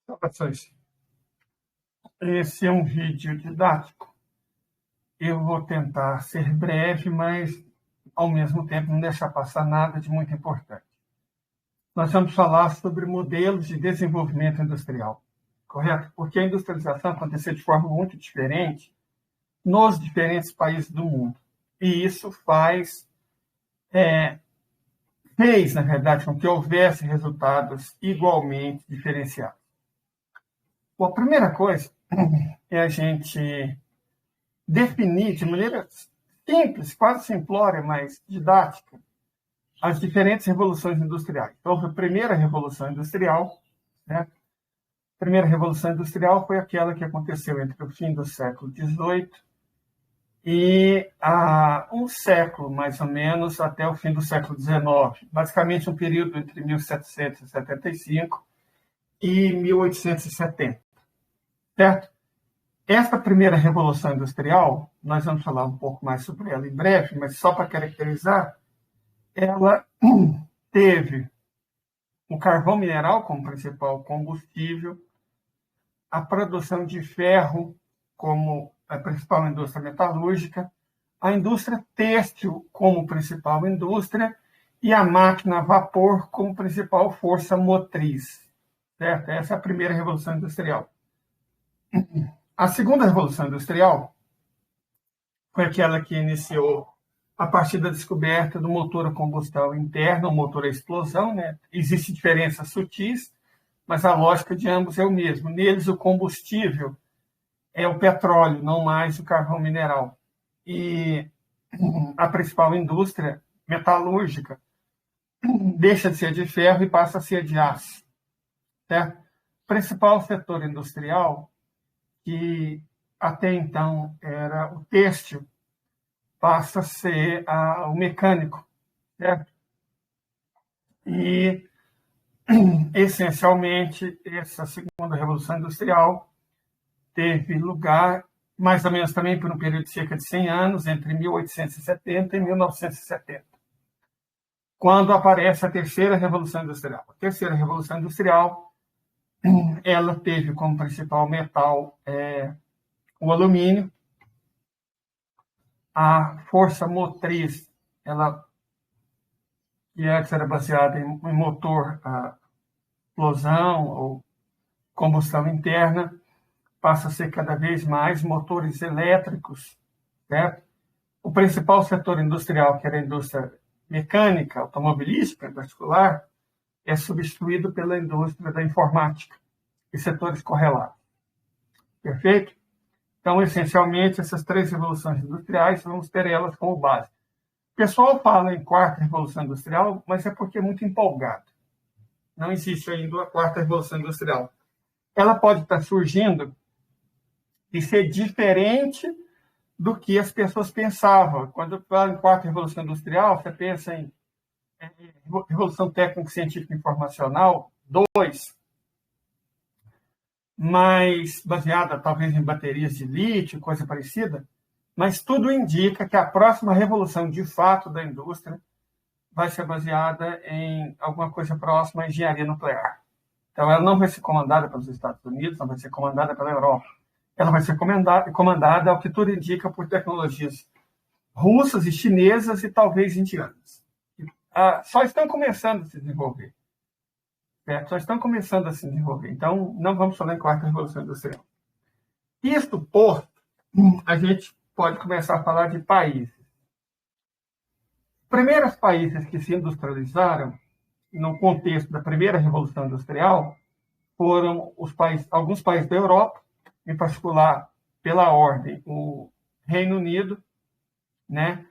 Saudações. Esse é um vídeo didático. Eu vou tentar ser breve, mas, ao mesmo tempo, não deixar passar nada de muito importante. Nós vamos falar sobre modelos de desenvolvimento industrial, correto? Porque a industrialização aconteceu de forma muito diferente nos diferentes países do mundo. E isso fez, na verdade, com que houvesse resultados igualmente diferenciados. Bom, a primeira coisa é a gente definir de maneira simples, quase simplória, mas didática, as diferentes revoluções industriais. Então, a primeira revolução industrial, né? A primeira revolução industrial foi aquela que aconteceu entre o fim do século XVIII e um século, mais ou menos, até o fim do século XIX. Basicamente, um período entre 1775 e 1870. Certo? Esta primeira revolução industrial, nós vamos falar um pouco mais sobre ela em breve, mas só para caracterizar, ela teve o carvão mineral como principal combustível, a produção de ferro como a principal indústria metalúrgica, a indústria têxtil como principal indústria e a máquina a vapor como principal força motriz. Certo? Essa é a primeira revolução industrial. A segunda revolução industrial foi aquela que iniciou a partir da descoberta do motor a combustão interna, o motor a explosão, né? Existem diferenças sutis, mas a lógica de ambos é o mesmo. Neles, o combustível é o petróleo, não mais o carvão mineral. E a principal indústria metalúrgica deixa de ser de ferro e passa a ser de aço. Certo? O principal setor industrial, que até então era o têxtil, passa a ser o mecânico, certo? E, essencialmente, essa segunda revolução industrial teve lugar, mais ou menos também por um período de cerca de 100 anos, entre 1870 e 1970, quando aparece a terceira revolução industrial. A terceira revolução industrial, ela teve como principal metal o alumínio. A força motriz, que antes era baseada em motor a explosão ou combustão interna, passa a ser cada vez mais motores elétricos, certo? O principal setor industrial, que era a indústria mecânica, automobilística em particular, é substituído pela indústria da informática e setores correlatos. Perfeito? Então, essencialmente, essas três revoluções industriais, vamos ter elas como base. O pessoal fala em quarta revolução industrial, mas é porque é muito empolgado. Não existe ainda a quarta revolução industrial. Ela pode estar surgindo e ser diferente do que as pessoas pensavam. Quando fala em quarta revolução industrial, você pensa em revolução técnico-científica informacional 2, mais baseada talvez em baterias de lítio, coisa parecida, mas tudo indica que a próxima revolução de fato da indústria vai ser baseada em alguma coisa próxima à engenharia nuclear. Então, ela não vai ser comandada pelos Estados Unidos, não vai ser comandada pela Europa. Ela vai ser comandada, ao que tudo indica, por tecnologias russas e chinesas e talvez indianas. Só estão começando a se desenvolver. Certo? Só estão começando a se desenvolver. Então, não vamos falar em quarta revolução industrial. Isto posto, a gente pode começar a falar de países. Os primeiros países que se industrializaram, no contexto da primeira revolução industrial, foram alguns países da Europa, em particular, pela ordem, o Reino Unido, né?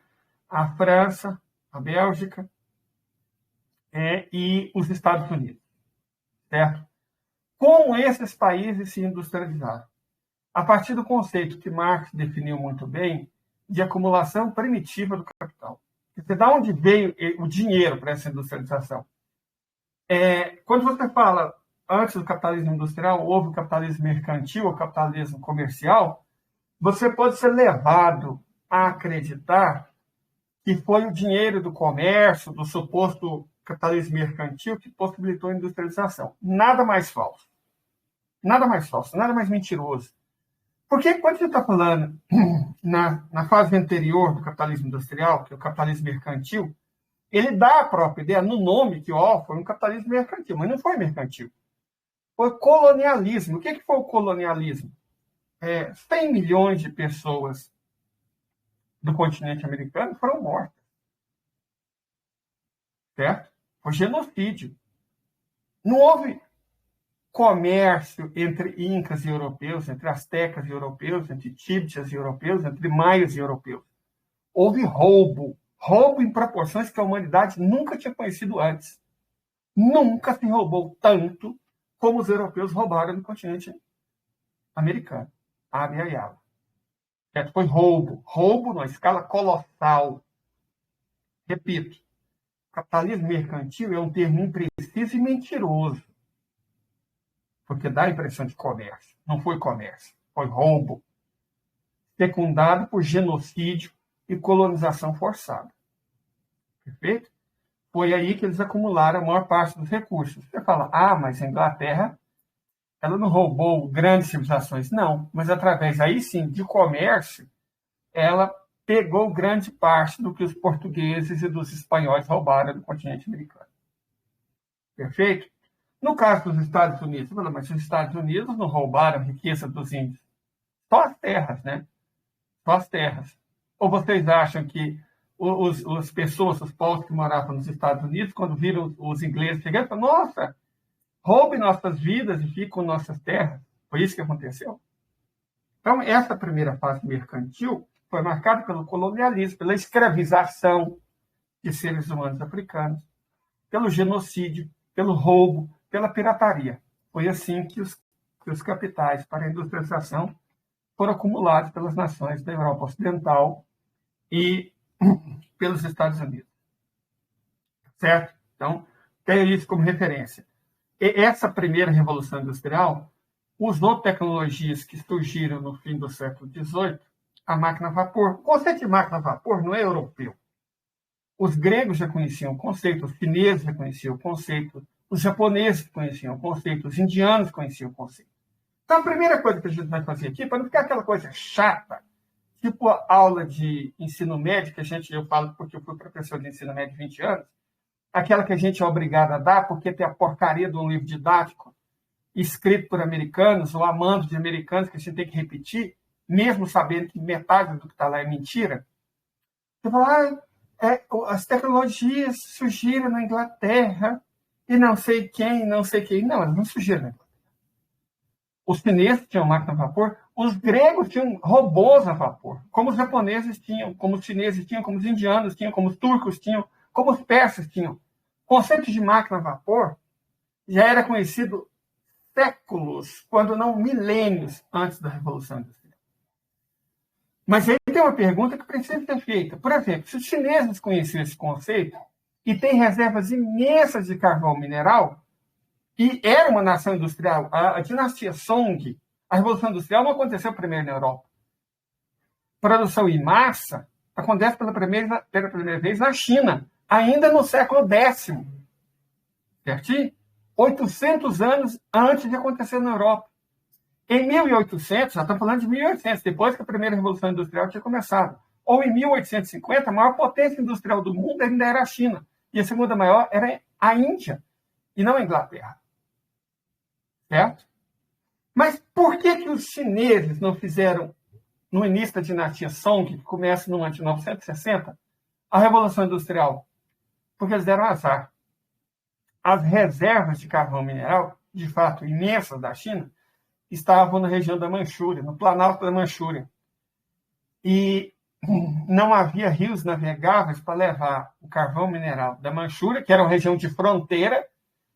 A França, a Bélgica e os Estados Unidos. Certo? Como esses países se industrializaram? A partir do conceito que Marx definiu muito bem de acumulação primitiva do capital. De onde veio o dinheiro para essa industrialização? Quando você fala, antes do capitalismo industrial, houve o capitalismo mercantil, o capitalismo comercial, você pode ser levado a acreditar que foi o dinheiro do comércio, do suposto capitalismo mercantil, que possibilitou a industrialização. Nada mais falso. nada mais falso, nada mais mentiroso. Porque quando você está falando na fase anterior do capitalismo industrial, que é o capitalismo mercantil, ele dá a própria ideia no nome que foi um capitalismo mercantil, mas não foi mercantil. Foi colonialismo. O que foi o colonialismo? 100 milhões de pessoas do continente americano foram mortas. Certo? Foi genocídio. Não houve comércio entre incas e europeus, entre astecas e europeus, entre tíbetas e europeus, entre maias e europeus. Houve roubo em proporções que a humanidade nunca tinha conhecido antes. Nunca se roubou tanto como os europeus roubaram no continente americano. Abya Yala. Foi roubo numa escala colossal. Repito, capitalismo mercantil é um termo impreciso e mentiroso, porque dá a impressão de comércio. Não foi comércio, foi roubo, secundado por genocídio e colonização forçada. Perfeito? Foi aí que eles acumularam a maior parte dos recursos. Você fala, mas a Inglaterra, ela não roubou grandes civilizações. Não, mas através, aí sim, de comércio, ela pegou grande parte do que os portugueses e dos espanhóis roubaram do continente americano. Perfeito? No caso dos Estados Unidos, mas os Estados Unidos não roubaram a riqueza dos índios. Só as terras, né? Só as terras. Ou vocês acham que as pessoas, os povos que moravam nos Estados Unidos, quando viram os ingleses chegando, falaram, nossa, roubem nossas vidas e fiquem com nossas terras. Foi isso que aconteceu? Então, essa primeira fase mercantil foi marcada pelo colonialismo, pela escravização de seres humanos africanos, pelo genocídio, pelo roubo, pela pirataria. Foi assim que os capitais para a industrialização foram acumulados pelas nações da Europa Ocidental e pelos Estados Unidos. Certo? Então, tenha isso como referência. E essa primeira revolução industrial usou tecnologias que surgiram no fim do século XVIII, a máquina a vapor. O conceito de máquina a vapor não é europeu. Os gregos já conheciam o conceito, os chineses já conheciam o conceito, os japoneses conheciam o conceito, os indianos conheciam o conceito. Então, a primeira coisa que a gente vai fazer aqui, para não ficar aquela coisa chata, tipo a aula de ensino médio, que eu falo porque eu fui professor de ensino médio há 20 anos, aquela que a gente é obrigado a dar porque tem a porcaria de um livro didático escrito por americanos ou amando de americanos que a gente tem que repetir, mesmo sabendo que metade do que está lá é mentira. Você fala, as tecnologias surgiram na Inglaterra e não sei quem. Não, elas não surgiram na Inglaterra. Os chineses tinham máquina a vapor, os gregos tinham robôs a vapor, como os japoneses tinham, como os chineses tinham, como os indianos tinham, como os turcos tinham, como os persas tinham. O conceito de máquina a vapor já era conhecido séculos, quando não milênios, antes da Revolução Industrial. Mas aí tem uma pergunta que precisa ser feita. Por exemplo, se os chineses conheciam esse conceito e têm reservas imensas de carvão mineral, e era uma nação industrial, a dinastia Song, a Revolução Industrial não aconteceu primeiro na Europa. Produção em massa acontece pela primeira vez na China, ainda no século X. Certinho? 800 anos antes de acontecer na Europa. Em 1800, já estamos falando de 1800, depois que a primeira Revolução Industrial tinha começado. Ou em 1850, a maior potência industrial do mundo ainda era a China. E a segunda maior era a Índia, e não a Inglaterra. Certo? Mas por que os chineses não fizeram, no início da dinastia Song, que começa no ano de 960, a Revolução Industrial? Porque eles deram azar. As reservas de carvão mineral, de fato imensas da China, estavam na região da Manchúria, no Planalto da Manchúria. E não havia rios navegáveis para levar o carvão mineral da Manchúria, que era uma região de fronteira.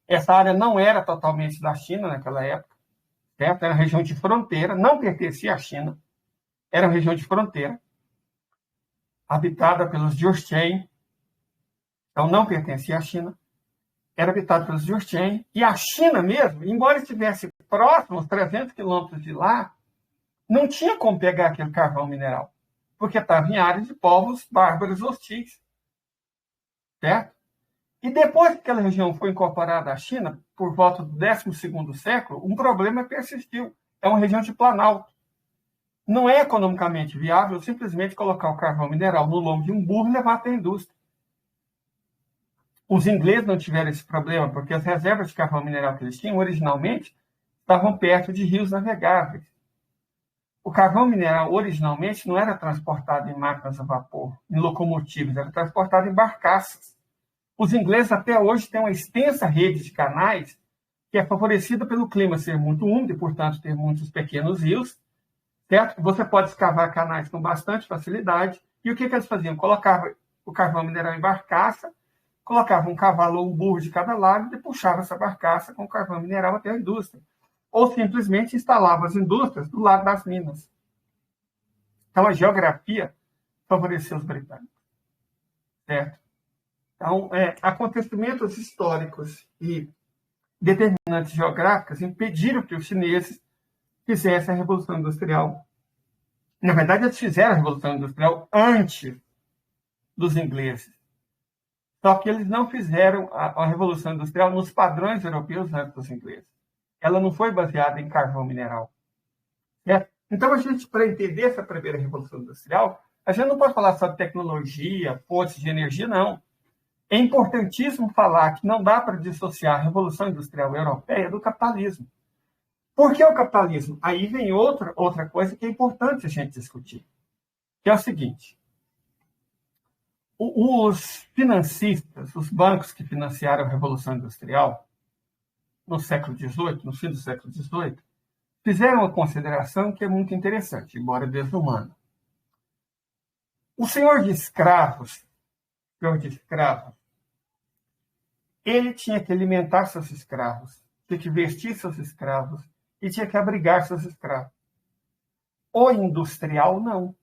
Essa área não era totalmente da China naquela época, certo? Era uma região de fronteira, não pertencia à China, era uma região de fronteira, habitada pelos Jurchen, então não pertencia à China, era habitada pelos Jurchen, e a China mesmo, embora estivesse próximo, uns 300 quilômetros de lá, não tinha como pegar aquele carvão mineral, porque estava em área de povos bárbaros hostis, certo? E depois que aquela região foi incorporada à China, por volta do 12º século, um problema persistiu. É uma região de planalto. Não é economicamente viável simplesmente colocar o carvão mineral no lombo de um burro e levar até a indústria. Os ingleses não tiveram esse problema, porque as reservas de carvão mineral que eles tinham, originalmente, estavam perto de rios navegáveis. O carvão mineral, originalmente, não era transportado em máquinas a vapor, em locomotivas, era transportado em barcaças. Os ingleses, até hoje, têm uma extensa rede de canais que é favorecida pelo clima ser muito úmido e, portanto, ter muitos pequenos rios, certo? Você pode escavar canais com bastante facilidade. E o que eles faziam? Colocavam o carvão mineral em barcaça, colocavam um cavalo ou um burro de cada lado e puxavam essa barcaça com o carvão mineral até a indústria. Ou simplesmente instalavam as indústrias do lado das minas. Então, a geografia favoreceu os britânicos, certo? Então, acontecimentos históricos e determinantes geográficos impediram que os chineses fizessem a Revolução Industrial. Na verdade, eles fizeram a Revolução Industrial antes dos ingleses. Só que eles não fizeram a Revolução Industrial nos padrões europeus antes dos ingleses. Ela não foi baseada em carvão mineral. Certo? Então, a gente, para entender essa primeira Revolução Industrial, a gente não pode falar só de tecnologia, fontes de energia, não. É importantíssimo falar que não dá para dissociar a Revolução Industrial Europeia do capitalismo. Por que o capitalismo? Aí vem outra coisa que é importante a gente discutir, que é o seguinte. Os financistas, os bancos que financiaram a Revolução Industrial no século XVIII, no fim do século XVIII, fizeram uma consideração que é muito interessante, embora desumana. O senhor de escravos, ele tinha que alimentar seus escravos, tinha que vestir seus escravos e tinha que abrigar seus escravos. O industrial, não.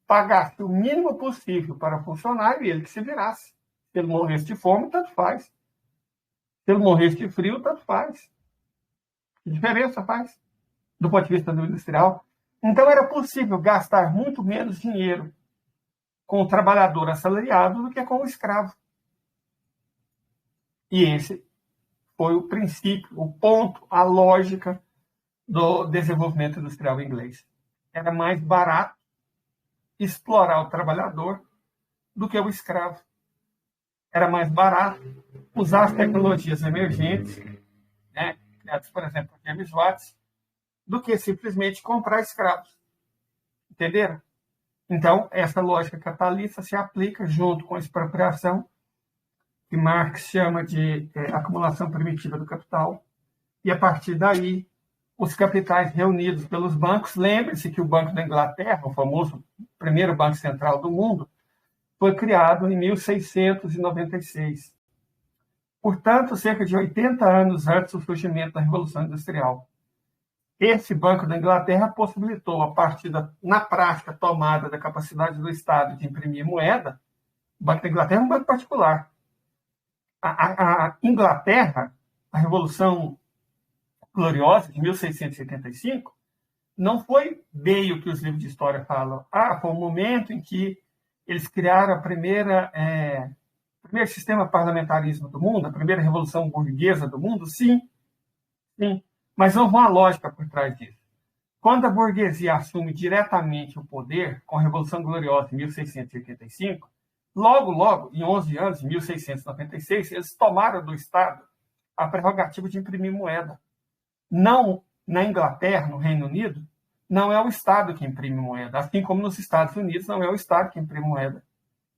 Pagasse o mínimo possível para o funcionário e ele que se virasse. Se ele morresse de fome, tanto faz. Se ele morresse de frio, tanto faz. Que diferença faz, do ponto de vista do industrial? Então, era possível gastar muito menos dinheiro com o trabalhador assalariado do que com o escravo. E esse foi o princípio, o ponto, a lógica do desenvolvimento industrial inglês. Era mais barato explorar o trabalhador do que o escravo. Era mais barato usar as tecnologias emergentes, né, criadas, por exemplo, por James Watt, do que simplesmente comprar escravos. Entenderam? Então, essa lógica capitalista se aplica junto com a expropriação, que Marx chama de acumulação primitiva do capital, e a partir daí, os capitais reunidos pelos bancos. Lembre-se que o Banco da Inglaterra, o famoso primeiro banco central do mundo, foi criado em 1696. Portanto, cerca de 80 anos antes do surgimento da Revolução Industrial. Esse Banco da Inglaterra possibilitou, a partir na prática, tomada da capacidade do Estado de imprimir moeda. O Banco da Inglaterra é um banco particular. A Inglaterra, a Revolução Gloriosa de 1685, não foi bem o que os livros de história falam. Foi o momento em que eles criaram o primeiro sistema parlamentarismo do mundo, a primeira revolução burguesa do mundo. Sim, mas não há uma lógica por trás disso. Quando a burguesia assume diretamente o poder, com a Revolução Gloriosa em 1685, logo, em 11 anos, em 1696, eles tomaram do Estado a prerrogativa de imprimir moeda. Não, na Inglaterra, no Reino Unido, não é o Estado que imprime moeda, assim como nos Estados Unidos não é o Estado que imprime moeda.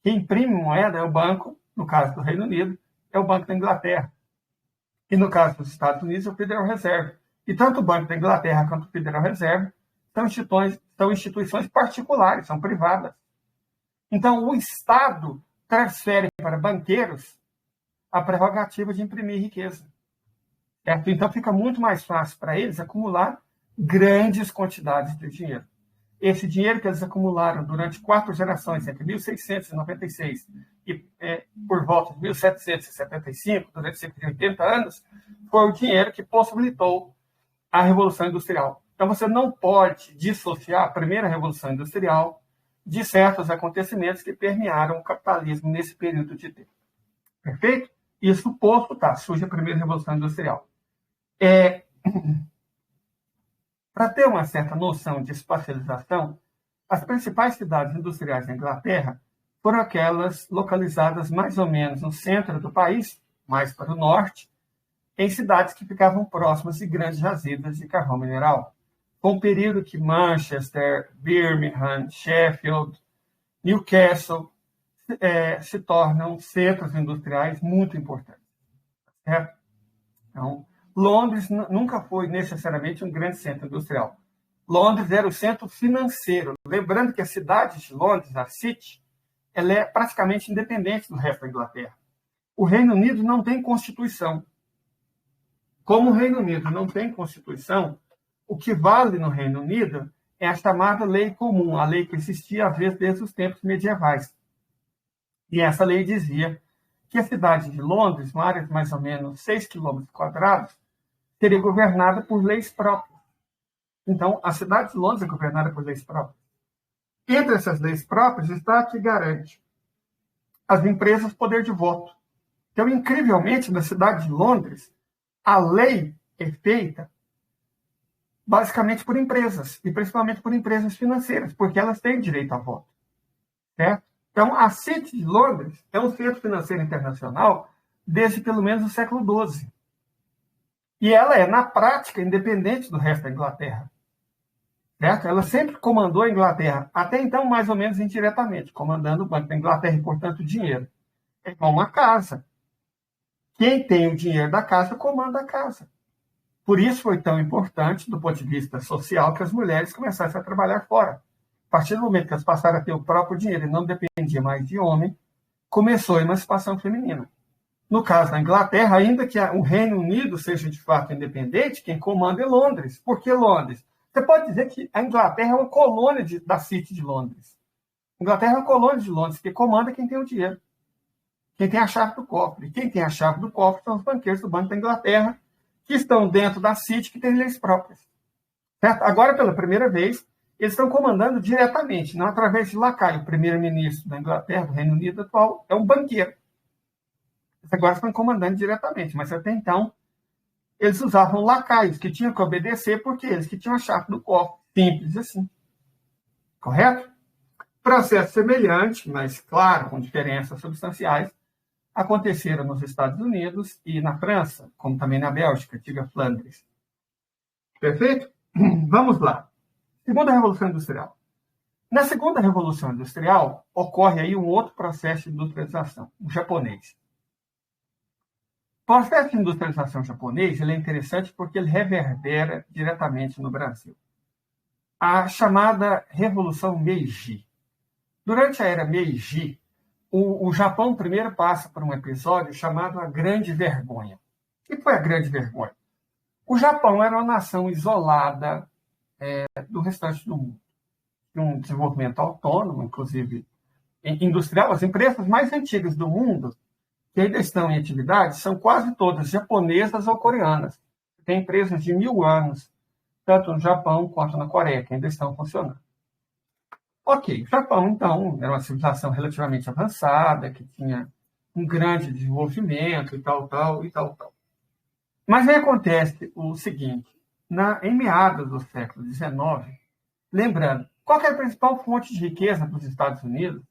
Quem imprime moeda é o banco, no caso do Reino Unido, é o Banco da Inglaterra. E no caso dos Estados Unidos, é o Federal Reserve. E tanto o Banco da Inglaterra quanto o Federal Reserve são instituições particulares, são privadas. Então, o Estado transfere para banqueiros a prerrogativa de imprimir riqueza. Certo? Então, fica muito mais fácil para eles acumular grandes quantidades de dinheiro. Esse dinheiro que eles acumularam durante 4 gerações, entre 1696 e por volta de 1775, durante cerca de 80 anos, foi o dinheiro que possibilitou a Revolução Industrial. Então, você não pode dissociar a primeira Revolução Industrial de certos acontecimentos que permearam o capitalismo nesse período de tempo. Perfeito? Isso posto, tá, surge a primeira Revolução Industrial. Para ter uma certa noção de espacialização, as principais cidades industriais da Inglaterra foram aquelas localizadas mais ou menos no centro do país, mais para o norte, em cidades que ficavam próximas de grandes jazidas de carvão mineral. Foi um período que Manchester, Birmingham, Sheffield, Newcastle se tornam centros industriais muito importantes. Certo? Então, Londres nunca foi necessariamente um grande centro industrial. Londres era o centro financeiro. Lembrando que a cidade de Londres, a City, ela é praticamente independente do resto da Inglaterra. O Reino Unido não tem Constituição. Como o Reino Unido não tem Constituição, o que vale no Reino Unido é a chamada lei comum, a lei que existia, às vezes, desde os tempos medievais. E essa lei dizia que a cidade de Londres, uma área de mais ou menos 6 km², seria governada por leis próprias. Então, a cidade de Londres é governada por leis próprias. Entre essas leis próprias está a que garante às empresas poder de voto. Então, incrivelmente, na cidade de Londres, a lei é feita basicamente por empresas, e principalmente por empresas financeiras, porque elas têm direito a voto. Certo? Então, a City de Londres é um centro financeiro internacional desde pelo menos o século XII. E ela é, na prática, independente do resto da Inglaterra. Certo? Ela sempre comandou a Inglaterra, até então mais ou menos indiretamente, comandando o Banco da Inglaterra e, portanto, o dinheiro. É como uma casa. Quem tem o dinheiro da casa comanda a casa. Por isso foi tão importante, do ponto de vista social, que as mulheres começassem a trabalhar fora. A partir do momento que elas passaram a ter o próprio dinheiro e não dependia mais de homem, começou a emancipação feminina. No caso da Inglaterra, ainda que o Reino Unido seja de fato independente, quem comanda é Londres. Por que Londres? Você pode dizer que a Inglaterra é uma colônia da City de Londres. A Inglaterra é uma colônia de Londres, que comanda quem tem o dinheiro. Quem tem a chave do cofre. Quem tem a chave do cofre são os banqueiros do Banco da Inglaterra, que estão dentro da City, que tem leis próprias. Certo? Agora, pela primeira vez, eles estão comandando diretamente, não através de lacaio. O primeiro-ministro da Inglaterra, do Reino Unido atual, é um banqueiro. Eles agora estão comandando diretamente, mas até então eles usavam lacaios, que tinham que obedecer, porque eles que tinham a chave do cofre. Simples assim. Correto? Processo semelhante, mas, claro, com diferenças substanciais, aconteceram nos Estados Unidos e na França, como também na Bélgica, antiga Flandres. Perfeito? Vamos lá. Segunda Revolução Industrial. Na Segunda Revolução Industrial, ocorre aí um outro processo de industrialização, o japonês. O processo de industrialização japonês ele é interessante porque ele reverbera diretamente no Brasil. A chamada Revolução Meiji. Durante a era Meiji, o Japão primeiro passa por um episódio chamado a Grande Vergonha. O que foi a Grande Vergonha? O Japão era uma nação isolada do restante do mundo. Tinha um desenvolvimento autônomo, inclusive industrial. As empresas mais antigas do mundo, que ainda estão em atividade, são quase todas japonesas ou coreanas. Tem empresas de 1000 anos, tanto no Japão quanto na Coreia, que ainda estão funcionando. Ok, o Japão, então, era uma civilização relativamente avançada, que tinha um grande desenvolvimento e tal. Mas aí acontece o seguinte, em meados do século XIX, lembrando, qual que é a principal fonte de riqueza dos Estados Unidos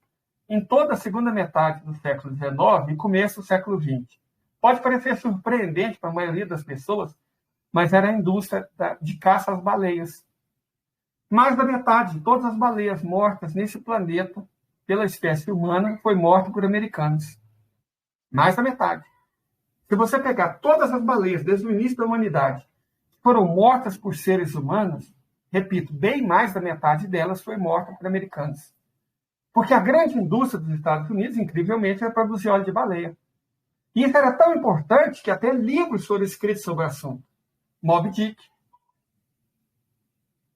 em toda a segunda metade do século XIX e começo do século XX? Pode parecer surpreendente para a maioria das pessoas, mas era a indústria de caça às baleias. Mais da metade de todas as baleias mortas nesse planeta pela espécie humana foi morta por americanos. Mais da metade. Se você pegar todas as baleias desde o início da humanidade que foram mortas por seres humanos, repito, bem mais da metade delas foi morta por americanos. Porque a grande indústria dos Estados Unidos, incrivelmente, era produzir óleo de baleia. E isso era tão importante que até livros foram escritos sobre o assunto. Moby Dick.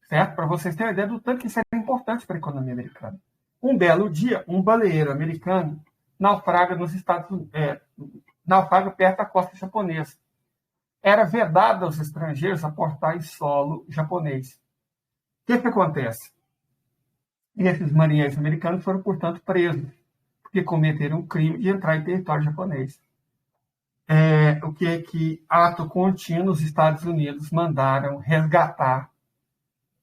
Certo? Para vocês terem uma ideia do tanto que isso era importante para a economia americana. Um belo dia, um baleeiro americano naufraga nos Estados Unidos, naufraga perto da costa japonesa. Era vedado aos estrangeiros aportar em solo japonês. O que acontece? E esses marinheiros americanos foram, portanto, presos, porque cometeram o crime de entrar em território japonês. o que ato contínuo os Estados Unidos mandaram resgatar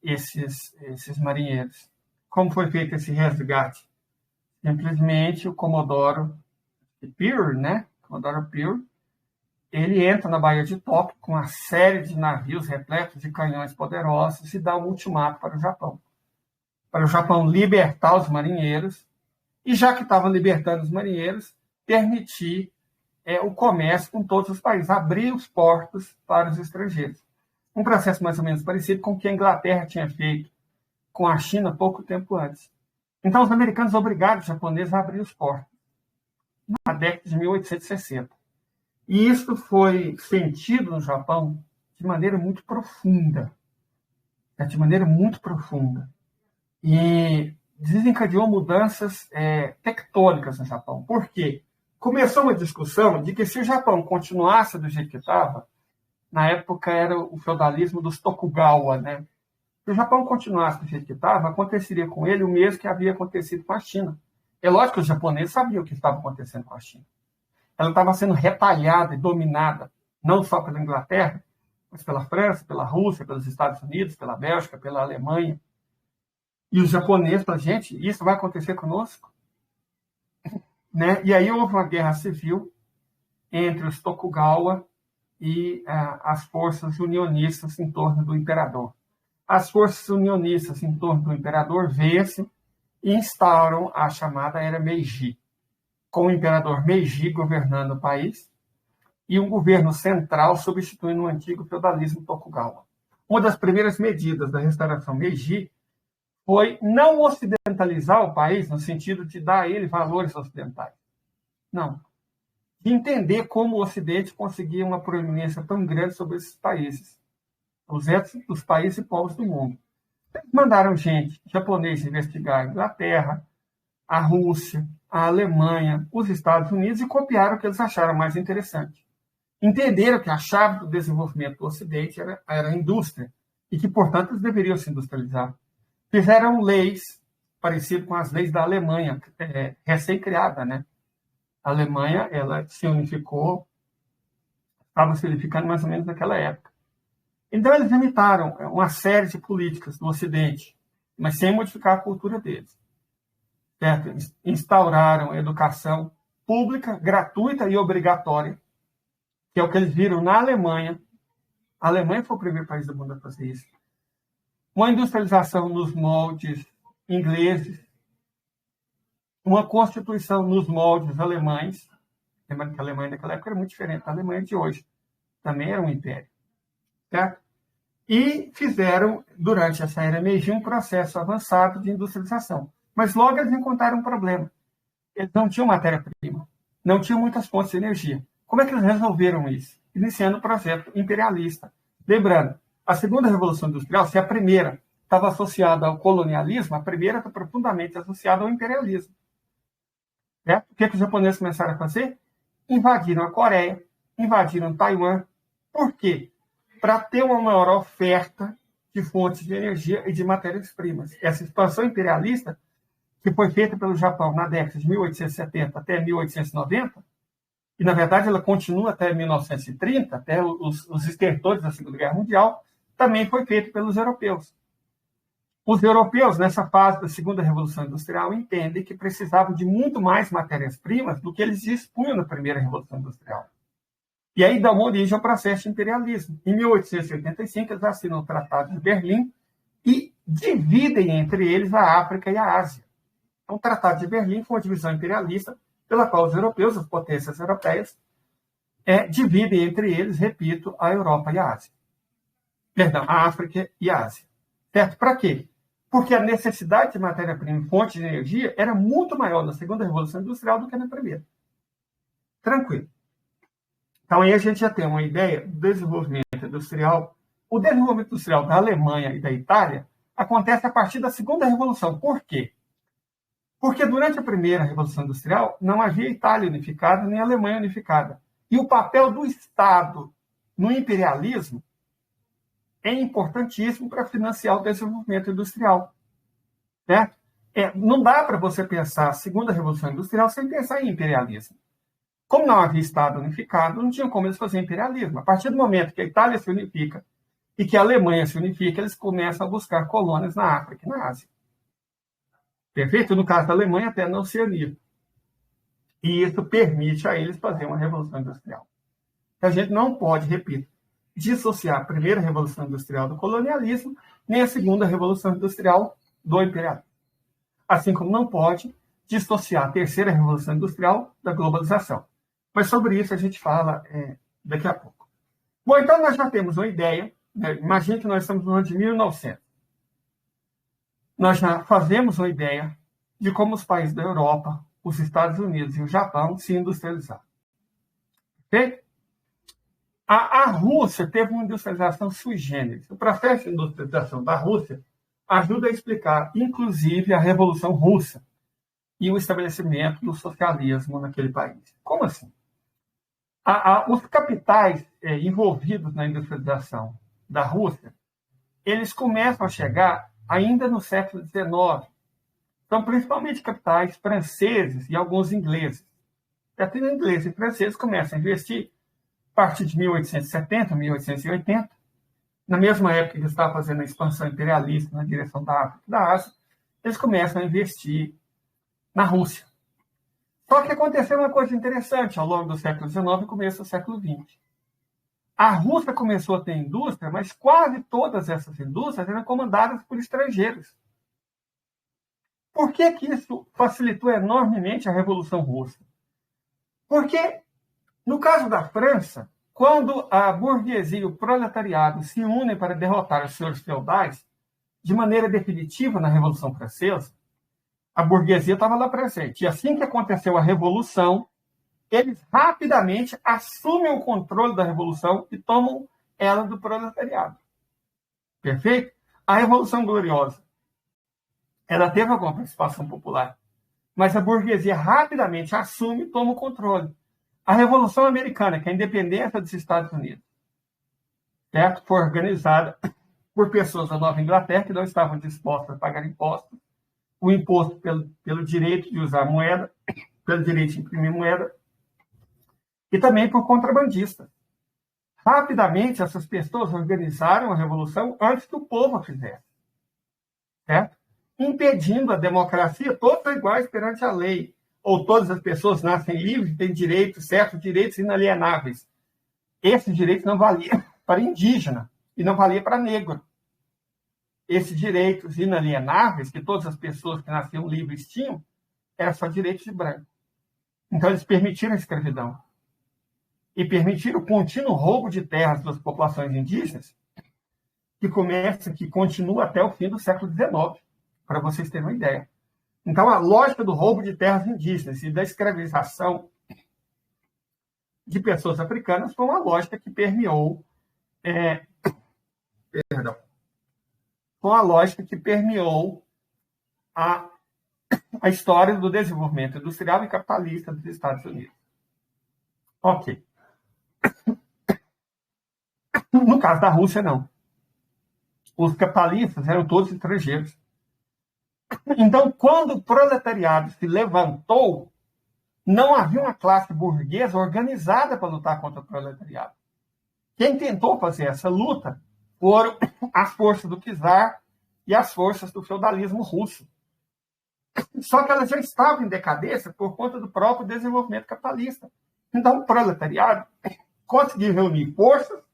esses marinheiros. Como foi feito esse resgate? Simplesmente o Comodoro Peary, né? Comodoro Peary, ele entra na Baía de Tóquio com uma série de navios repletos de canhões poderosos e dá um ultimato para o Japão libertar os marinheiros e, já que estava libertando os marinheiros, permitir o comércio com todos os países, abrir os portos para os estrangeiros. Um processo mais ou menos parecido com o que a Inglaterra tinha feito com a China pouco tempo antes. Então, os americanos obrigaram os japoneses a abrir os portos na década de 1860. E isso foi sentido no Japão de maneira muito profunda. De maneira muito profunda. E desencadeou mudanças tectônicas no Japão. Por quê? Começou uma discussão de que se o Japão continuasse do jeito que estava, na época era o feudalismo dos Tokugawa, né? Se o Japão continuasse do jeito que estava, aconteceria com ele o mesmo que havia acontecido com a China. É lógico que os japoneses sabiam o que estava acontecendo com a China. Ela estava sendo retalhada e dominada, não só pela Inglaterra, mas pela França, pela Rússia, pelos Estados Unidos, pela Bélgica, pela Alemanha. E os japoneses falaram, gente, isso vai acontecer conosco? Né? E aí houve uma guerra civil entre os Tokugawa e as forças unionistas em torno do imperador. As forças unionistas em torno do imperador vencem e instauram a chamada Era Meiji, com o imperador Meiji governando o país e um governo central substituindo o antigo feudalismo Tokugawa. Uma das primeiras medidas da restauração Meiji foi não ocidentalizar o país no sentido de dar a ele valores ocidentais. Não. De entender como o Ocidente conseguia uma proeminência tão grande sobre esses países, os restos dos países e povos do mundo. Eles mandaram gente, japonês, investigar a Inglaterra, a Rússia, a Alemanha, os Estados Unidos e copiaram o que eles acharam mais interessante. Entenderam que a chave do desenvolvimento do Ocidente era a indústria e que, portanto, eles deveriam se industrializar. Fizeram leis parecidas com as leis da Alemanha, recém-criada, né? A Alemanha, ela se unificou, estava se unificando mais ou menos naquela época. Então, eles imitaram uma série de políticas do Ocidente, mas sem modificar a cultura deles. Certo? Instauraram a educação pública, gratuita e obrigatória, que é o que eles viram na Alemanha. A Alemanha foi o primeiro país do mundo a fazer isso. Uma industrialização nos moldes ingleses, uma constituição nos moldes alemães. Lembrando que a Alemanha naquela época era muito diferente da Alemanha de hoje. Também era um império. Certo? E fizeram, durante essa era Meiji, um processo avançado de industrialização. Mas logo eles encontraram um problema. Eles não tinham matéria-prima, não tinham muitas fontes de energia. Como é que eles resolveram isso? Iniciando o projeto imperialista. Lembrando, a segunda Revolução Industrial, se a primeira estava associada ao colonialismo, a primeira está profundamente associada ao imperialismo. Certo? O que os japoneses começaram a fazer? Invadiram a Coreia, invadiram Taiwan. Por quê? Para ter uma maior oferta de fontes de energia e de matérias-primas. Essa expansão imperialista, que foi feita pelo Japão na década de 1870 até 1890, e, na verdade, ela continua até 1930, até os estertores da Segunda Guerra Mundial, também foi feita pelos europeus. Os europeus, nessa fase da Segunda Revolução Industrial, entendem que precisavam de muito mais matérias-primas do que eles dispunham na Primeira Revolução Industrial. E aí dá uma origem ao processo de imperialismo. Em 1885, eles assinam o Tratado de Berlim e dividem entre eles a África e a Ásia. Então, o Tratado de Berlim foi uma divisão imperialista pela qual os europeus, as potências europeias, dividem entre eles, repito, a Europa e a Ásia. Perdão, a África e a Ásia. Certo? Para quê? Porque a necessidade de matéria-prima e fonte de energia era muito maior na Segunda Revolução Industrial do que na Primeira. Tranquilo. Então, aí a gente já tem uma ideia do desenvolvimento industrial. O desenvolvimento industrial da Alemanha e da Itália acontece a partir da Segunda Revolução. Por quê? Porque durante a Primeira Revolução Industrial não havia Itália unificada nem Alemanha unificada. E o papel do Estado no imperialismo é importantíssimo para financiar o desenvolvimento industrial. Certo? Não dá para você pensar a Segunda Revolução Industrial sem pensar em imperialismo. Como não havia Estado unificado, não tinham como eles fazerem imperialismo. A partir do momento que a Itália se unifica e que a Alemanha se unifica, eles começam a buscar colônias na África e na Ásia. Perfeito? No caso da Alemanha, até na Oceania. E isso permite a eles fazer uma revolução industrial. A gente não pode, repito, dissociar a primeira revolução industrial do colonialismo, nem a segunda revolução industrial do imperialismo. Assim como não pode dissociar a terceira revolução industrial da globalização. Mas sobre isso a gente fala daqui a pouco. Bom, então nós já temos uma ideia, né? Imagine que nós estamos no ano de 1900. Nós já fazemos uma ideia de como os países da Europa, os Estados Unidos e o Japão se industrializaram. Ok? A Rússia teve uma industrialização sui generis. O processo de industrialização da Rússia ajuda a explicar, inclusive, a Revolução Russa e o estabelecimento do socialismo naquele país. Como assim? Os capitais envolvidos na industrialização da Rússia, eles começam a chegar ainda no século XIX. São principalmente capitais franceses e alguns ingleses. Até ingleses e franceses começam a investir a partir de 1870, 1880, na mesma época que eles estavam fazendo a expansão imperialista na direção da África e da Ásia, eles começam a investir na Rússia. Só que aconteceu uma coisa interessante ao longo do século XIX e começo do século XX. A Rússia começou a ter indústria, mas quase todas essas indústrias eram comandadas por estrangeiros. Por que isso facilitou enormemente a Revolução Russa? Porque, no caso da França, quando a burguesia e o proletariado se unem para derrotar os senhores feudais, de maneira definitiva na Revolução Francesa, a burguesia estava lá presente. E assim que aconteceu a Revolução, eles rapidamente assumem o controle da Revolução e tomam ela do proletariado. Perfeito? A Revolução Gloriosa, ela teve alguma participação popular, mas a burguesia rapidamente assume e toma o controle. A Revolução Americana, que é a independência dos Estados Unidos, certo? Foi organizada por pessoas da Nova Inglaterra que não estavam dispostas a pagar impostos, o imposto pelo direito de usar moeda, pelo direito de imprimir moeda, e também por contrabandistas. Rapidamente, essas pessoas organizaram a revolução antes que o povo a fizesse, certo? Impedindo a democracia, todos são iguais perante a lei, ou todas as pessoas nascem livres e têm direitos, certos direitos inalienáveis. Esses direitos não valiam para indígena e não valia para negro. Esses direitos inalienáveis, que todas as pessoas que nasciam livres tinham, eram só direitos de branco. Então, eles permitiram a escravidão. E permitiram o contínuo roubo de terras das populações indígenas, que continua até o fim do século XIX, para vocês terem uma ideia. Então, a lógica do roubo de terras indígenas e da escravização de pessoas africanas foi uma lógica que permeou a história do desenvolvimento industrial e capitalista dos Estados Unidos. Ok. No caso da Rússia, não. Os capitalistas eram todos estrangeiros. Então, quando o proletariado se levantou, não havia uma classe burguesa organizada para lutar contra o proletariado. Quem tentou fazer essa luta foram as forças do czar e as forças do feudalismo russo. Só que elas já estavam em decadência por conta do próprio desenvolvimento capitalista. Então, o proletariado conseguiu reunir forças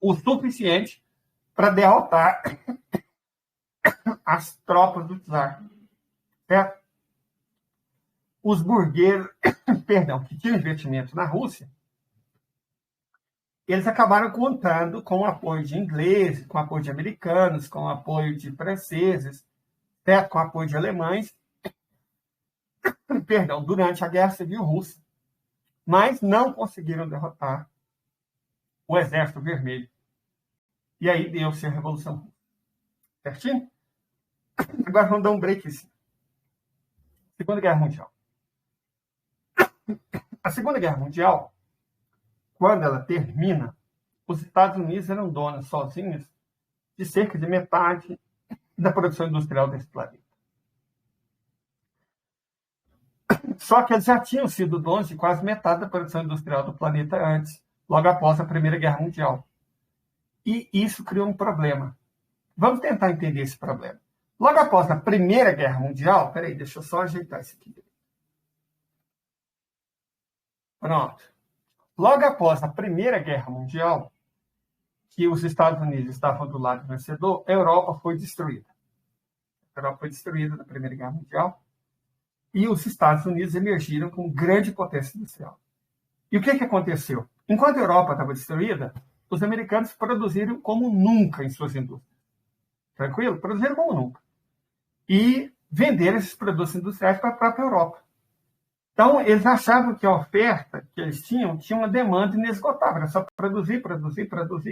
o suficiente para derrotar as tropas do czar. Certo? Os burgueses, que tinham investimento na Rússia, eles acabaram contando com o apoio de ingleses, com o apoio de americanos, com o apoio de franceses, certo? Com o apoio de alemães, durante a Guerra Civil Russa. Mas não conseguiram derrotar o Exército Vermelho. E aí deu-se a Revolução Russa. Certinho? Agora vamos dar um break assim. Segunda Guerra Mundial. A Segunda Guerra Mundial, quando ela termina, os Estados Unidos eram donos sozinhos de cerca de metade da produção industrial desse planeta. Só que eles já tinham sido donos de quase metade da produção industrial do planeta antes, logo após a Primeira Guerra Mundial. E isso criou um problema. Vamos tentar entender esse problema. Logo após a Primeira Guerra Mundial, peraí, deixa eu só ajeitar isso aqui. Pronto. Logo após a Primeira Guerra Mundial, que os Estados Unidos estavam do lado vencedor, a Europa foi destruída. A Europa foi destruída na Primeira Guerra Mundial e os Estados Unidos emergiram como grande potência industrial. E o que aconteceu? Enquanto a Europa estava destruída, os americanos produziram como nunca em suas indústrias. Tranquilo? Produziram como nunca. E venderam esses produtos industriais para a própria Europa. Então, eles achavam que a oferta que eles tinha uma demanda inesgotável. Era só produzir,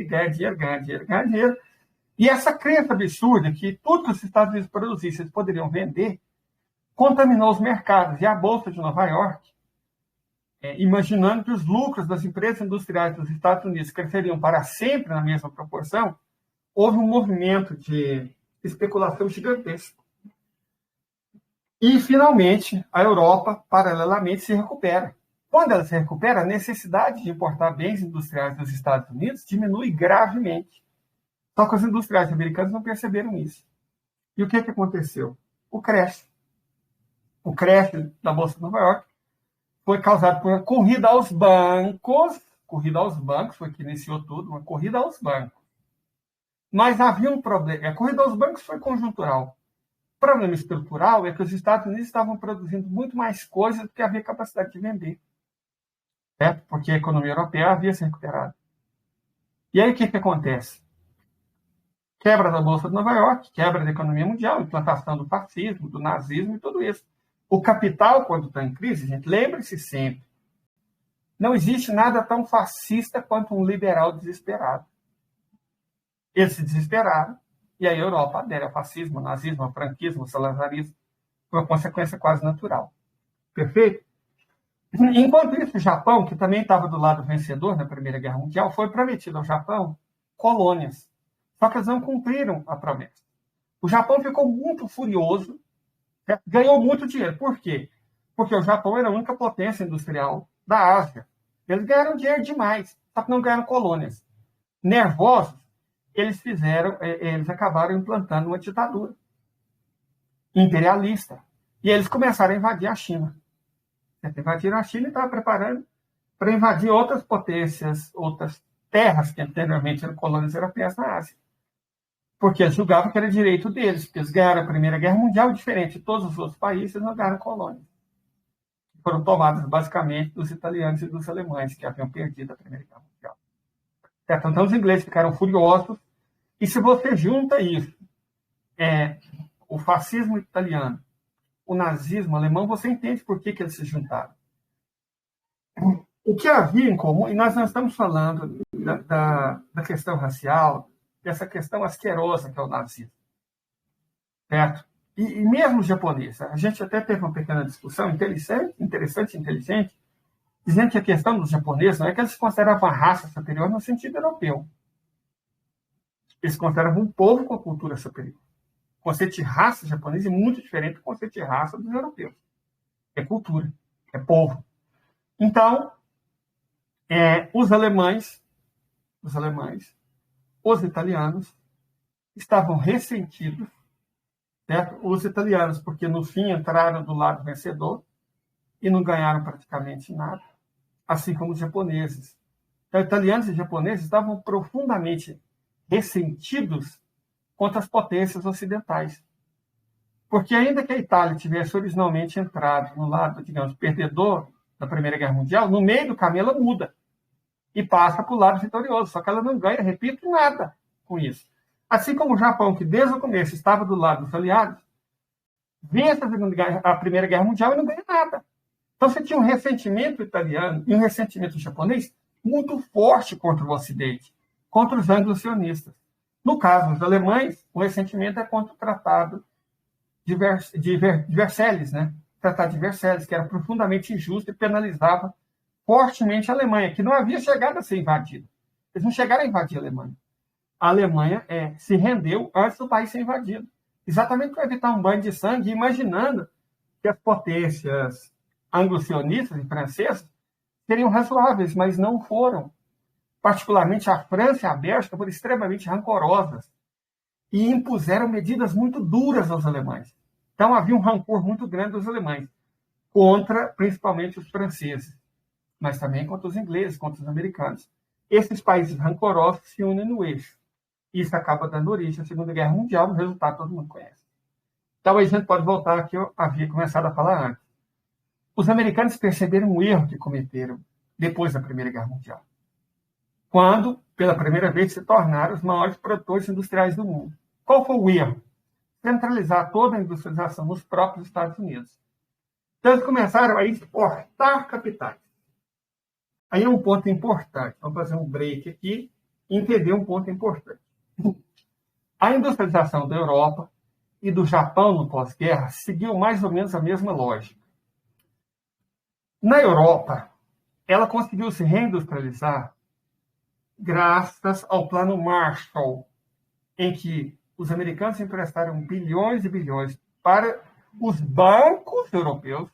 ganhar dinheiro. E essa crença absurda que tudo que os Estados Unidos produzissem, eles poderiam vender, contaminou os mercados. E a Bolsa de Nova York, imaginando que os lucros das empresas industriais dos Estados Unidos cresceriam para sempre na mesma proporção, houve um movimento de especulação gigantesco. E, finalmente, a Europa, paralelamente, se recupera. Quando ela se recupera, a necessidade de importar bens industriais dos Estados Unidos diminui gravemente. Só que os industriais americanos não perceberam isso. E o que aconteceu? O crash. O crash da Bolsa de Nova York foi causado por uma corrida aos bancos. Foi que iniciou tudo, uma corrida aos bancos. Mas havia um problema. A corrida aos bancos foi conjuntural. O problema estrutural é que os Estados Unidos estavam produzindo muito mais coisas do que havia capacidade de vender. Certo? Porque a economia europeia havia se recuperado. E aí o que acontece? Quebra da Bolsa de Nova York, quebra da economia mundial, implantação do fascismo, do nazismo e tudo isso. O capital, quando está em crise, gente, lembre-se sempre, não existe nada tão fascista quanto um liberal desesperado. Eles se desesperaram, e aí a Europa adere ao fascismo, ao nazismo, ao franquismo, ao salazarismo, por uma consequência quase natural. Perfeito? Enquanto isso, o Japão, que também estava do lado vencedor na Primeira Guerra Mundial, foi prometido ao Japão colônias. Só que eles não cumpriram a promessa. O Japão ficou muito furioso, ganhou muito dinheiro. Por quê? Porque o Japão era a única potência industrial da Ásia. Eles ganharam dinheiro demais, só que não ganharam colônias. Nervosos, eles acabaram implantando uma ditadura imperialista. E eles começaram a invadir a China. Invadiram a China e estavam preparando para invadir outras potências, outras terras que anteriormente eram colônias europeias na Ásia. Porque eles julgavam que era direito deles, porque eles ganharam a Primeira Guerra Mundial, diferente de todos os outros países, eles não ganharam colônias. Foram tomadas basicamente dos italianos e dos alemães, que haviam perdido a Primeira Guerra Mundial. Certo? Então os ingleses ficaram furiosos, e se você junta isso, o fascismo italiano, o nazismo alemão, você entende por que eles se juntaram. O que havia em comum, e nós não estamos falando da questão racial, dessa questão asquerosa que é o nazismo. Certo? E mesmo os japoneses, a gente até teve uma pequena discussão interessante, inteligente, dizendo que a questão dos japoneses não é que eles se consideravam a raça superior no sentido europeu. Eles consideravam um povo com a cultura superior. O conceito de raça japonesa é muito diferente do conceito de raça dos europeus. É cultura, é povo. Então, os alemães, os italianos, estavam ressentidos, certo? Os italianos, porque no fim entraram do lado vencedor e não ganharam praticamente nada, assim como os japoneses. Então, italianos e japoneses estavam profundamente ressentidos contra as potências ocidentais. Porque ainda que a Itália tivesse originalmente entrado no lado, digamos, perdedor da Primeira Guerra Mundial, no meio do caminho ela muda e passa para o lado vitorioso. Só que ela não ganha, repito, nada com isso. Assim como o Japão, que desde o começo estava do lado dos aliados, vence a Primeira Guerra Mundial e não ganha nada. Então você tinha um ressentimento italiano e um ressentimento japonês muito forte contra o Ocidente, contra os anglo-sionistas. No caso dos alemães, o ressentimento é contra o Tratado de Versalhes, né? O Tratado de Versalhes, que era profundamente injusto e penalizava fortemente a Alemanha, que não havia chegado a ser invadida. Eles não chegaram a invadir a Alemanha. A Alemanha se rendeu antes do país ser invadido. Exatamente para evitar um banho de sangue, imaginando que as potências anglo-sionistas e franceses seriam razoáveis, mas não foram. Particularmente a França e a Bélgica foram extremamente rancorosas e impuseram medidas muito duras aos alemães. Então havia um rancor muito grande dos alemães contra, principalmente, os franceses, mas também contra os ingleses, contra os americanos. Esses países rancorosos se unem no eixo. Isso acaba dando origem à Segunda Guerra Mundial, o resultado todo mundo conhece. Então, a gente pode voltar ao que eu havia começado a falar antes. Os americanos perceberam o erro que cometeram depois da Primeira Guerra Mundial, quando, pela primeira vez, se tornaram os maiores produtores industriais do mundo. Qual foi o erro? Centralizar toda a industrialização nos próprios Estados Unidos. Então, eles começaram a exportar capitais. Aí é um ponto importante. Vamos fazer um break aqui e entender um ponto importante. A industrialização da Europa e do Japão no pós-guerra seguiu mais ou menos a mesma lógica. Na Europa, ela conseguiu se reindustrializar graças ao Plano Marshall, em que os americanos emprestaram bilhões e bilhões para os bancos europeus,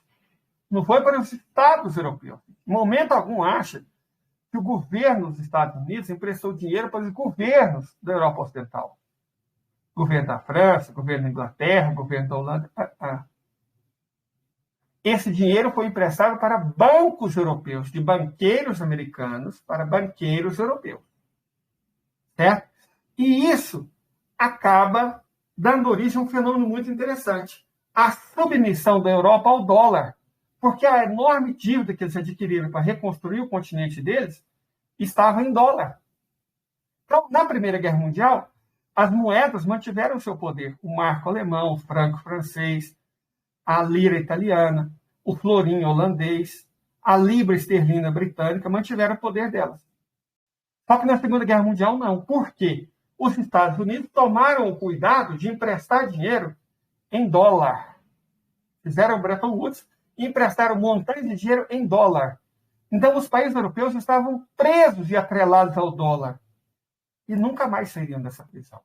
não foi para os estados europeus. Em momento algum acha que o governo dos Estados Unidos emprestou dinheiro para os governos da Europa Ocidental. Governo da França, governo da Inglaterra, governo da Holanda. Esse dinheiro foi emprestado para bancos europeus, de banqueiros americanos para banqueiros europeus. Certo? E isso acaba dando origem a um fenômeno muito interessante. A submissão da Europa ao dólar. Porque a enorme dívida que eles adquiriram para reconstruir o continente deles estava em dólar. Então, na Primeira Guerra Mundial, as moedas mantiveram seu poder. O marco alemão, o franco francês, a lira italiana, o florim holandês, a libra esterlina britânica mantiveram o poder delas. Só que na Segunda Guerra Mundial não. Por quê? Os Estados Unidos tomaram o cuidado de emprestar dinheiro em dólar. Fizeram o Bretton Woods e emprestaram montantes de dinheiro em dólar. Então, os países europeus estavam presos e atrelados ao dólar. E nunca mais sairiam dessa prisão.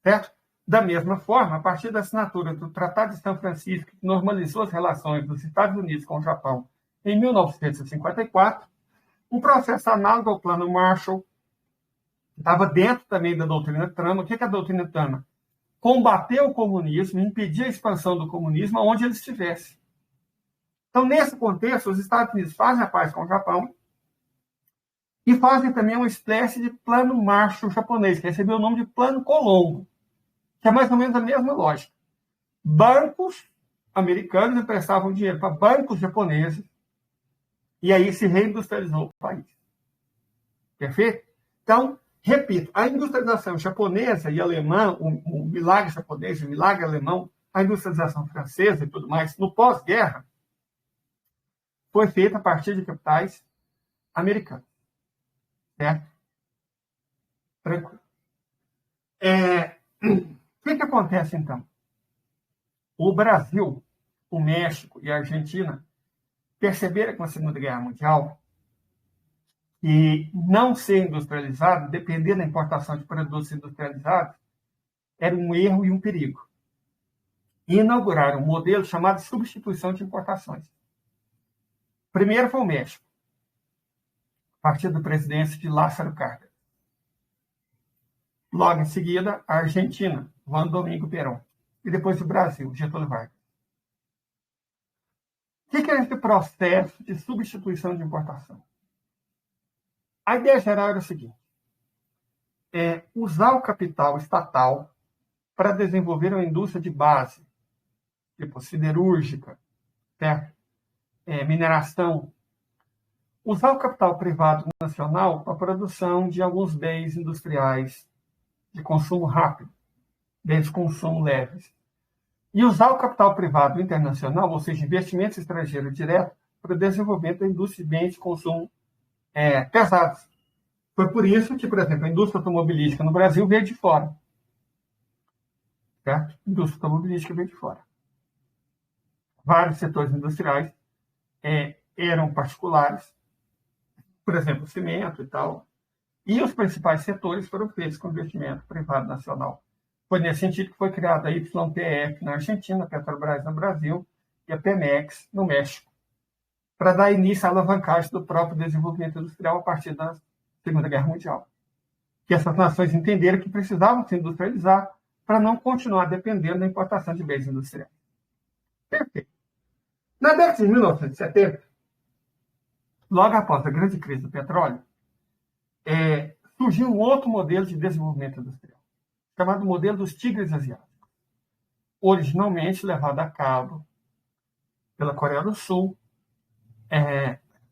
Certo? Da mesma forma, a partir da assinatura do Tratado de São Francisco, que normalizou as relações dos Estados Unidos com o Japão em 1954, um processo análogo ao Plano Marshall estava dentro também da doutrina Truman. O que é a doutrina Truman? Combater o comunismo, impedir a expansão do comunismo onde ele estivesse. Então, nesse contexto, os Estados Unidos fazem a paz com o Japão e fazem também uma espécie de Plano Marshall japonês, que recebeu o nome de Plano Colombo, que é mais ou menos a mesma lógica. Bancos americanos emprestavam dinheiro para bancos japoneses e aí se reindustrializou o país. Perfeito? Então, repito, a industrialização japonesa e alemã, o milagre japonês, o milagre alemão, a industrialização francesa e tudo mais, no pós-guerra, foi feita a partir de capitais americanos. Certo? Tranquilo. O que acontece, então? O Brasil, o México e a Argentina perceberam com a Segunda Guerra Mundial que não ser industrializado, depender da importação de produtos industrializados, era um erro e um perigo. E inauguraram um modelo chamado de substituição de importações. Primeiro foi o México, a partir da presidência de Lázaro Cárdenas. Logo em seguida, a Argentina, Juan Domingo Perón. E depois o Brasil, Getúlio Vargas. O que é esse processo de substituição de importação? A ideia geral era o seguinte: usar o capital estatal para desenvolver uma indústria de base, tipo siderúrgica, certo? Mineração. Usar o capital privado nacional para a produção de alguns bens industriais de consumo rápido, bens de consumo leves. E usar o capital privado internacional, ou seja, investimentos estrangeiros diretos, para o desenvolvimento da indústria de bens de consumo pesados. Foi por isso que, por exemplo, a indústria automobilística no Brasil veio de fora. Certo? A indústria automobilística veio de fora. Vários setores industriais eram particulares, por exemplo, cimento e tal. E os principais setores foram feitos com investimento privado nacional. Foi nesse sentido que foi criada a YPF na Argentina, a Petrobras no Brasil e a Pemex no México. para dar início à alavancagem do próprio desenvolvimento industrial a partir da Segunda Guerra Mundial. Que essas nações entenderam que precisavam se industrializar para não continuar dependendo da importação de bens industriais. Perfeito. Na década de 1970, logo após a grande crise do petróleo, surgiu um outro modelo de desenvolvimento industrial, chamado modelo dos tigres asiáticos, originalmente levado a cabo pela Coreia do Sul,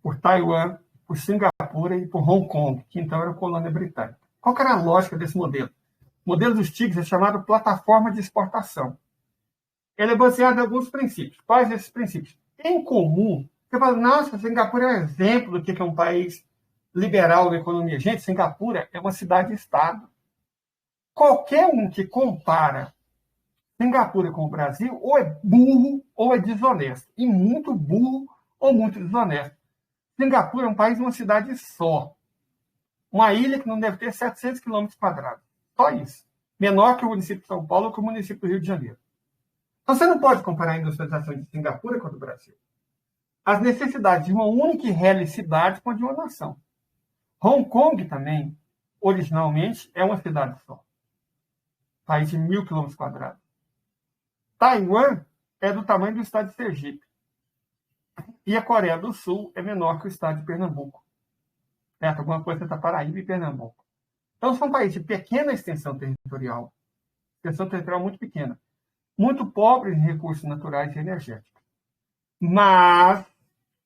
por Taiwan, por Singapura e por Hong Kong, que então era colônia britânica. Qual que era a lógica desse modelo? O modelo dos tigres é chamado plataforma de exportação. Ele é baseado em alguns princípios. Quais esses princípios? Em comum, você fala, nossa, Singapura é um exemplo do que é um país liberal na economia. Gente, Singapura é uma cidade-estado. Qualquer um que compara Singapura com o Brasil ou é burro ou é desonesto. E muito burro ou muito desonesto. Singapura é um país de uma cidade só. Uma ilha que não deve ter 700 quilômetros quadrados. Só isso. Menor que o município de São Paulo ou que o município do Rio de Janeiro. Então, você não pode comparar a industrialização de Singapura com a do Brasil. As necessidades de uma única e real cidade com a de uma nação. Hong Kong também, originalmente, é uma cidade só. País de 1.000 quilômetros quadrados. Taiwan é do tamanho do estado de Sergipe. E a Coreia do Sul é menor que o estado de Pernambuco. Certo? Alguma coisa entre Paraíba e Pernambuco. Então, são países de pequena extensão territorial. Extensão territorial muito pequena. Muito pobres em recursos naturais e energéticos. Mas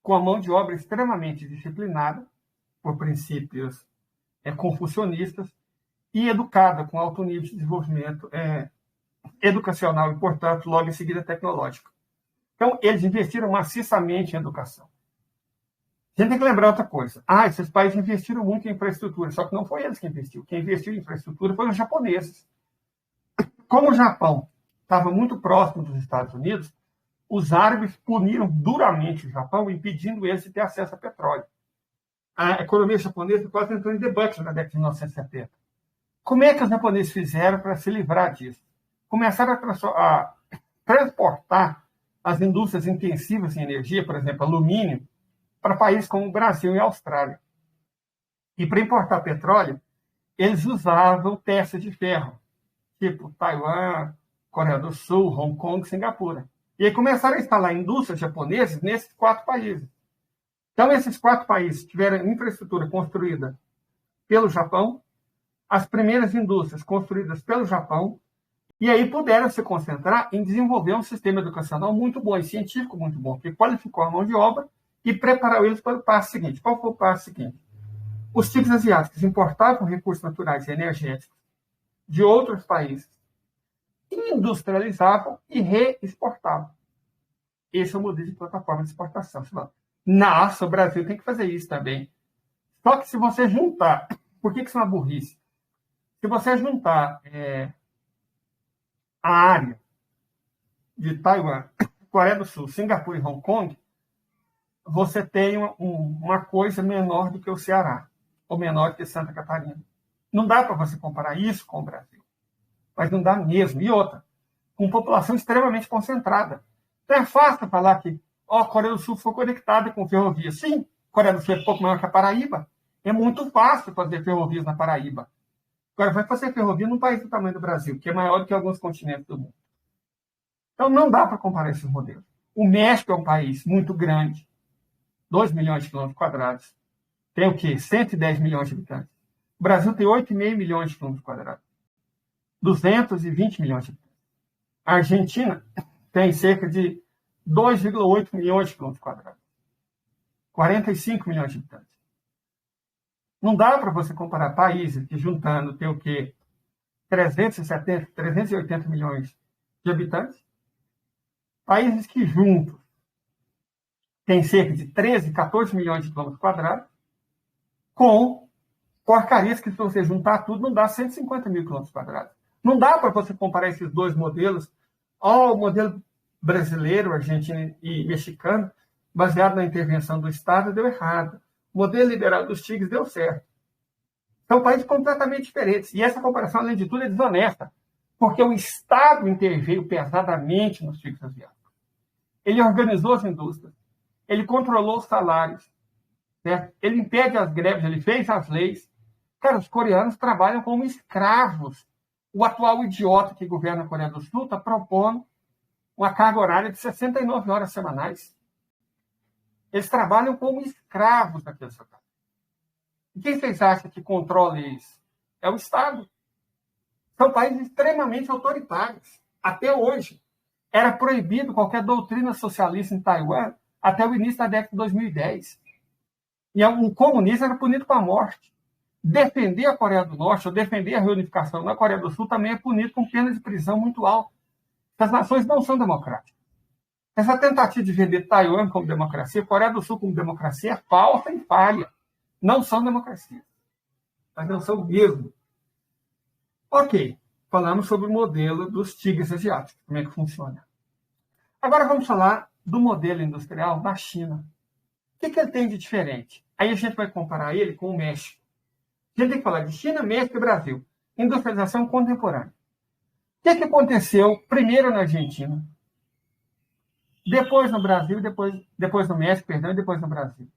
com a mão de obra extremamente disciplinada, por princípios confucionistas, e educada, com alto nível de desenvolvimento educacional e, portanto, logo em seguida tecnológico. Então, eles investiram maciçamente em educação. A gente tem que lembrar outra coisa. Esses países investiram muito em infraestrutura, só que não foi eles que investiram. Quem investiu em infraestrutura foram os japoneses. Como o Japão estava muito próximo dos Estados Unidos, os árabes puniram duramente o Japão, impedindo eles de ter acesso a petróleo. A economia japonesa quase entrou em debate na década de 1970. Como é que os japoneses fizeram para se livrar disso? Começaram a transportar as indústrias intensivas em energia, por exemplo, alumínio, para países como o Brasil e a Austrália. E para importar petróleo, eles usavam testes de ferro, tipo Taiwan, Coreia do Sul, Hong Kong, Singapura. E aí começaram a instalar indústrias japonesas nesses 4 países. Então, esses 4 países tiveram infraestrutura construída pelo Japão, as primeiras indústrias construídas pelo Japão, e aí puderam se concentrar em desenvolver um sistema educacional muito bom e científico muito bom, que qualificou a mão de obra e preparou eles para o passo seguinte. Qual foi o passo seguinte? Os tigres asiáticos importavam recursos naturais e energéticos de outros países, industrializavam e reexportavam. Esse é o modelo de plataforma de exportação. Nossa, o Brasil tem que fazer isso também. Só que se você juntar... Por que isso é uma burrice? Se você juntar a área de Taiwan, Coreia do Sul, Singapura e Hong Kong, você tem uma coisa menor do que o Ceará, ou menor do que Santa Catarina. Não dá para você comparar isso com o Brasil. Mas não dá mesmo. E outra, com população extremamente concentrada. Então é fácil falar que a Coreia do Sul foi conectada com ferrovia. Sim, a Coreia do Sul é pouco maior que a Paraíba. É muito fácil fazer ferrovias na Paraíba. Agora, vai fazer ferrovia num país do tamanho do Brasil, que é maior do que alguns continentes do mundo. Então, não dá para comparar esses modelos. O México é um país muito grande, 2 milhões de quilômetros quadrados. Tem o quê? 110 milhões de habitantes. O Brasil tem 8,5 milhões de quilômetros quadrados. 220 milhões de habitantes. A Argentina tem cerca de 2,8 milhões de quilômetros quadrados. 45 milhões de habitantes. Não dá para você comparar países que, juntando, tem o quê? 380 milhões de habitantes. Países que, juntos, têm cerca de 13, 14 milhões de quilômetros quadrados, com porcarias que, se você juntar tudo, não dá 150 mil quilômetros quadrados. Não dá para você comparar esses dois modelos. O modelo brasileiro, argentino e mexicano, baseado na intervenção do Estado, deu errado. O modelo liberal dos tigres deu certo. São países completamente diferentes. E essa comparação, além de tudo, é desonesta, porque o Estado interveio pesadamente nos tigres asiáticos. Ele organizou as indústrias, ele controlou os salários, certo? Ele impede as greves, ele fez as leis. Cara, os coreanos trabalham como escravos. O atual idiota que governa a Coreia do Sul está propondo uma carga horária de 69 horas semanais. Eles trabalham como escravos naquele setor. E quem vocês acham que controla isso? É o Estado. São países extremamente autoritários. Até hoje. Era proibido qualquer doutrina socialista em Taiwan até o início da década de 2010. E um comunista era punido com a morte. Defender a Coreia do Norte ou defender a reunificação na Coreia do Sul também é punido com pena de prisão muito alta. As nações não são democráticas. Essa tentativa de vender Taiwan como democracia, Coreia do Sul como democracia, é falsa e falha. Não são democracias. Mas não são mesmo. Ok, falamos sobre o modelo dos tigres asiáticos, como é que funciona. Agora vamos falar do modelo industrial da China. O que ele tem de diferente? Aí a gente vai comparar ele com o México. A gente tem que falar de China, México e Brasil. Industrialização contemporânea. O que aconteceu primeiro na Argentina, depois no Brasil, depois no México, perdão, e depois no Brasil?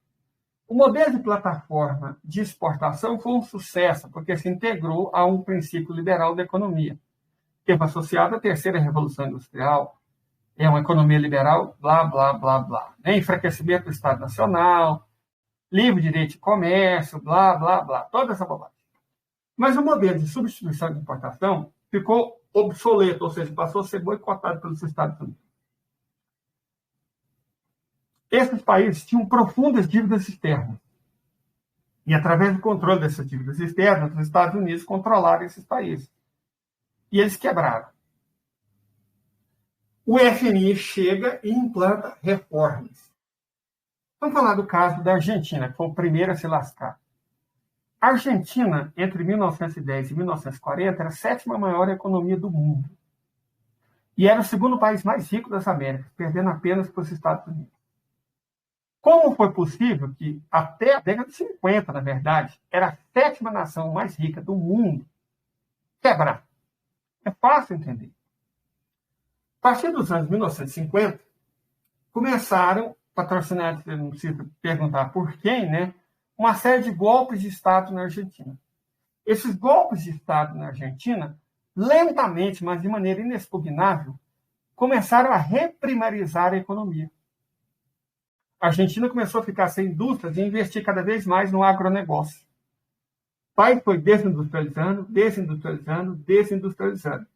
O modelo de plataforma de exportação foi um sucesso, porque se integrou a um princípio liberal da economia. Teve associado à terceira revolução industrial, é uma economia liberal, blá, blá, blá, blá. Enfraquecimento do Estado Nacional, livre direito de comércio, blá, blá, blá. Toda essa bobagem. Mas o modelo de substituição de importação ficou obsoleto, ou seja, passou a ser boicotado pelos Estados Unidos. Esses países tinham profundas dívidas externas. E, através do controle dessas dívidas externas, os Estados Unidos controlaram esses países. E eles quebraram. O FMI chega e implanta reformas. Vamos falar do caso da Argentina, que foi o primeiro a se lascar. A Argentina, entre 1910 e 1940, era a sétima maior economia do mundo. E era o segundo país mais rico das Américas, perdendo apenas para os Estados Unidos. Como foi possível que, até a década de 50, na verdade, era a sétima nação mais rica do mundo, quebrar? É fácil entender. A partir dos anos 1950, começaram, patrocinados, não preciso perguntar por quem, né, uma série de golpes de Estado na Argentina. Esses golpes de Estado na Argentina, lentamente, mas de maneira inexpugnável, começaram a reprimarizar a economia. A Argentina começou a ficar sem indústrias e investir cada vez mais no agronegócio. O país foi desindustrializando, desindustrializando, desindustrializando.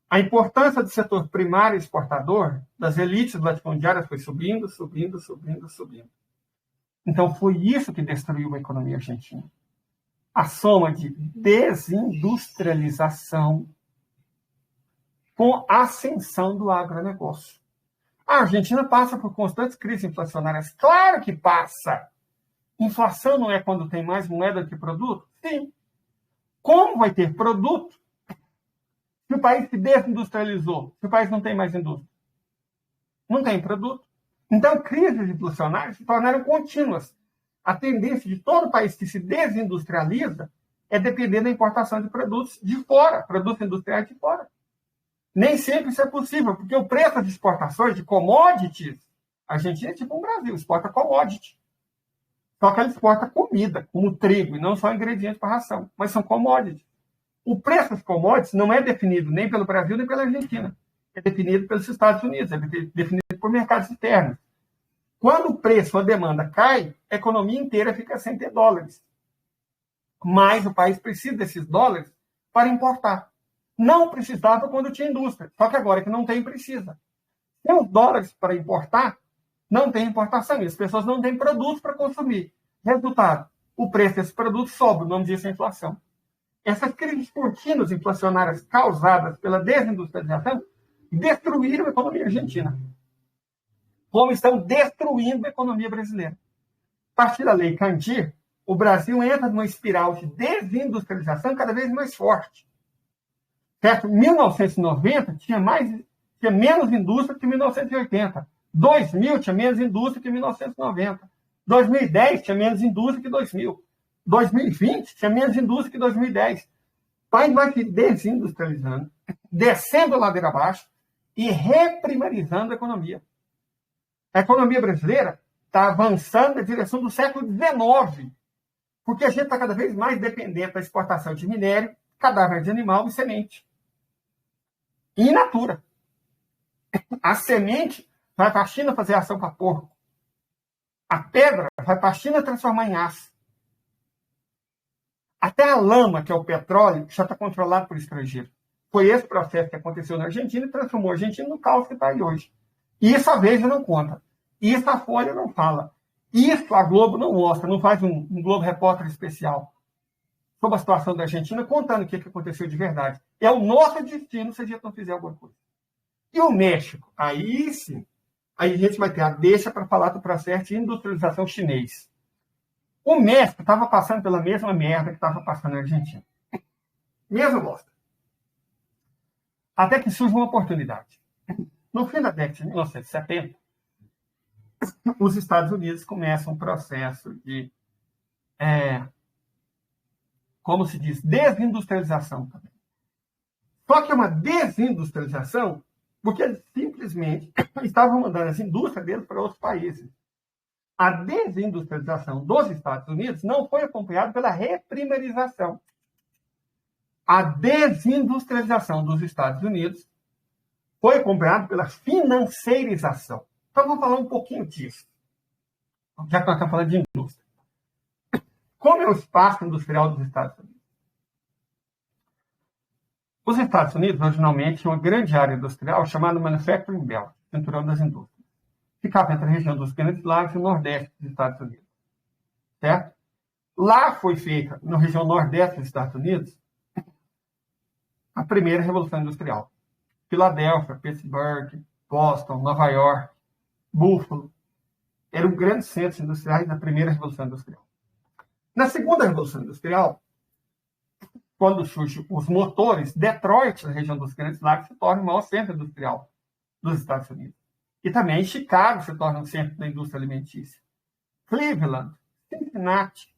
A importância do setor primário exportador, das elites latifundiárias, foi subindo, subindo, subindo, subindo. Então, foi isso que destruiu a economia argentina. A soma de desindustrialização com a ascensão do agronegócio. A Argentina passa por constantes crises inflacionárias. Claro que passa. Inflação não é quando tem mais moeda do que produto? Sim. Como vai ter produto se o país se desindustrializou? Se o país não tem mais indústria? Não tem produto. Então, crises inflacionárias se tornaram contínuas. A tendência de todo país que se desindustrializa é depender da importação de produtos de fora, produtos industriais de fora. Nem sempre isso é possível, porque o preço das exportações de commodities, a Argentina é tipo um Brasil, exporta commodity. Só que ela exporta comida, como trigo, e não só ingredientes para ração, mas são commodities. O preço das commodities não é definido nem pelo Brasil nem pela Argentina. É definido pelos Estados Unidos, é definido por mercados externos. Quando o preço, a demanda cai, a economia inteira fica sem ter dólares. Mas o país precisa desses dólares para importar. Não precisava quando tinha indústria, só que agora que não tem, precisa. Tem os dólares para importar, não tem importação, e as pessoas não têm produtos para consumir. Resultado, o preço desses produtos sobe, o nome disso é inflação. Essas crises contínuas inflacionárias causadas pela desindustrialização destruíram a economia argentina. Como estão destruindo a economia brasileira. A partir da Lei Candir, o Brasil entra numa espiral de desindustrialização cada vez mais forte. Certo? 1990 tinha menos indústria que 1980. 2000 tinha menos indústria que 1990. 2010 tinha menos indústria que 2000. 2020 tinha menos indústria que 2010. O país vai se desindustrializando, descendo a ladeira abaixo e reprimarizando a economia. A economia brasileira está avançando na direção do século XIX, porque a gente está cada vez mais dependente da exportação de minério, cadáver de animal e semente. In natura. A semente vai para a China fazer ação para porco. A pedra vai para a China transformar em aço. Até a lama, que é o petróleo, já está controlado por estrangeiro. Foi esse processo que aconteceu na Argentina e transformou a Argentina no caos que está aí hoje. Isso a Veja não conta. Isso a Folha não fala. Isso a Globo não mostra, não faz um Globo Repórter especial sobre a situação da Argentina, contando o que aconteceu de verdade. É o nosso destino se a gente não fizer alguma coisa. E o México? Aí sim, aí a gente vai ter a deixa para falar do processo de industrialização chinês. O México estava passando pela mesma merda que estava passando na Argentina. Mesma bosta. Até que surge uma oportunidade. No fim da década de 1970, os Estados Unidos começam um processo de, como se diz, desindustrialização também. Só que é uma desindustrialização porque eles simplesmente estavam mandando as indústrias deles para outros países. A desindustrialização dos Estados Unidos não foi acompanhada pela reprimarização. A desindustrialização dos Estados Unidos foi acompanhada pela financeirização. Então, vamos falar um pouquinho disso, já que nós estamos falando de indústria. Como é o espaço industrial dos Estados Unidos? Os Estados Unidos, originalmente, tinham uma grande área industrial chamada Manufacturing Belt, cinturão das indústrias. Ficava entre a região dos Grandes Lagos e o Nordeste dos Estados Unidos. Certo? Lá foi feita, na região Nordeste dos Estados Unidos, a primeira Revolução Industrial. Filadélfia, Pittsburgh, Boston, Nova York, Buffalo, eram grandes centros industriais da primeira Revolução Industrial. Na segunda Revolução Industrial, quando surgem os motores, Detroit, na região dos Grandes Lagos, se torna o maior centro industrial dos Estados Unidos. E também Chicago se torna um centro da indústria alimentícia. Cleveland, Cincinnati,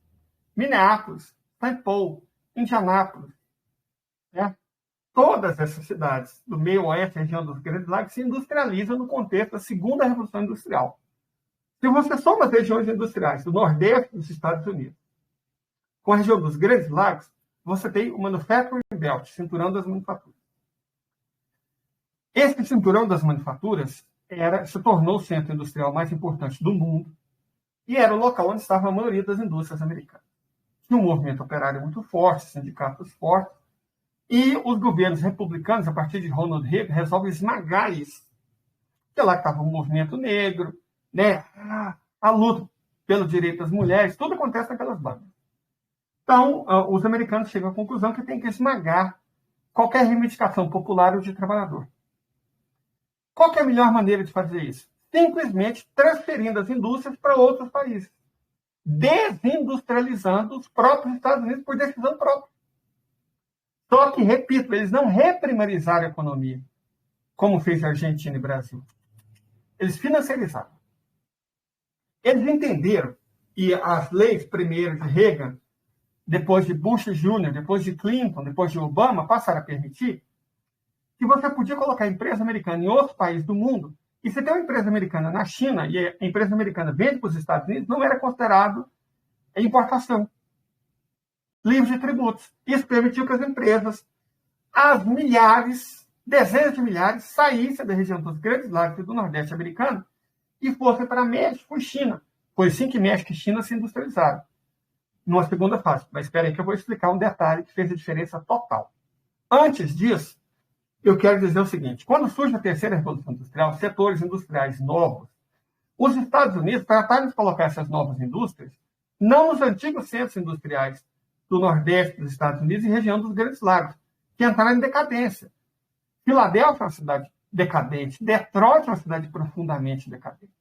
Minneapolis, St. Paul, Indianápolis. Né? Todas essas cidades do meio oeste, região dos Grandes Lagos, se industrializam no contexto da segunda Revolução Industrial. Se você soma as regiões industriais do Nordeste dos Estados Unidos com a região dos Grandes Lagos, você tem o Manufacturing Belt, cinturão das manufaturas. Esse cinturão das manufaturas se tornou o centro industrial mais importante do mundo e era o local onde estava a maioria das indústrias americanas. Tinha um movimento operário muito forte, sindicatos fortes, e os governos republicanos, a partir de Ronald Reagan, resolvem esmagar isso. Porque lá estava o movimento negro, né? A luta pelo direito das mulheres, tudo acontece naquelas bandas. Então, os americanos chegam à conclusão que tem que esmagar qualquer reivindicação popular ou de trabalhador. Qual que é a melhor maneira de fazer isso? Simplesmente transferindo as indústrias para outros países. Desindustrializando os próprios Estados Unidos por decisão própria. Só que, repito, eles não reprimarizaram a economia, como fez a Argentina e o Brasil. Eles financiarizaram. Eles entenderam, e as leis primeiro de Reagan, depois de Bush Jr., depois de Clinton, depois de Obama, passaram a permitir que você podia colocar a empresa americana em outros países do mundo, e se tem uma empresa americana na China e a empresa americana vende para os Estados Unidos, não era considerado importação. Livre de tributos. Isso permitiu que as empresas, as milhares, dezenas de milhares, saíssem da região dos Grandes Lagos e do Nordeste americano e fossem para México e China. Foi assim que México e China se industrializaram. Numa segunda fase. Mas espera aí que eu vou explicar um detalhe que fez a diferença total. Antes disso, eu quero dizer o seguinte. Quando surge a terceira Revolução Industrial, setores industriais novos, os Estados Unidos trataram de colocar essas novas indústrias não nos antigos centros industriais do Nordeste dos Estados Unidos e região dos Grandes Lagos, que entraram em decadência. Filadélfia é uma cidade decadente. Detroit é uma cidade profundamente decadente.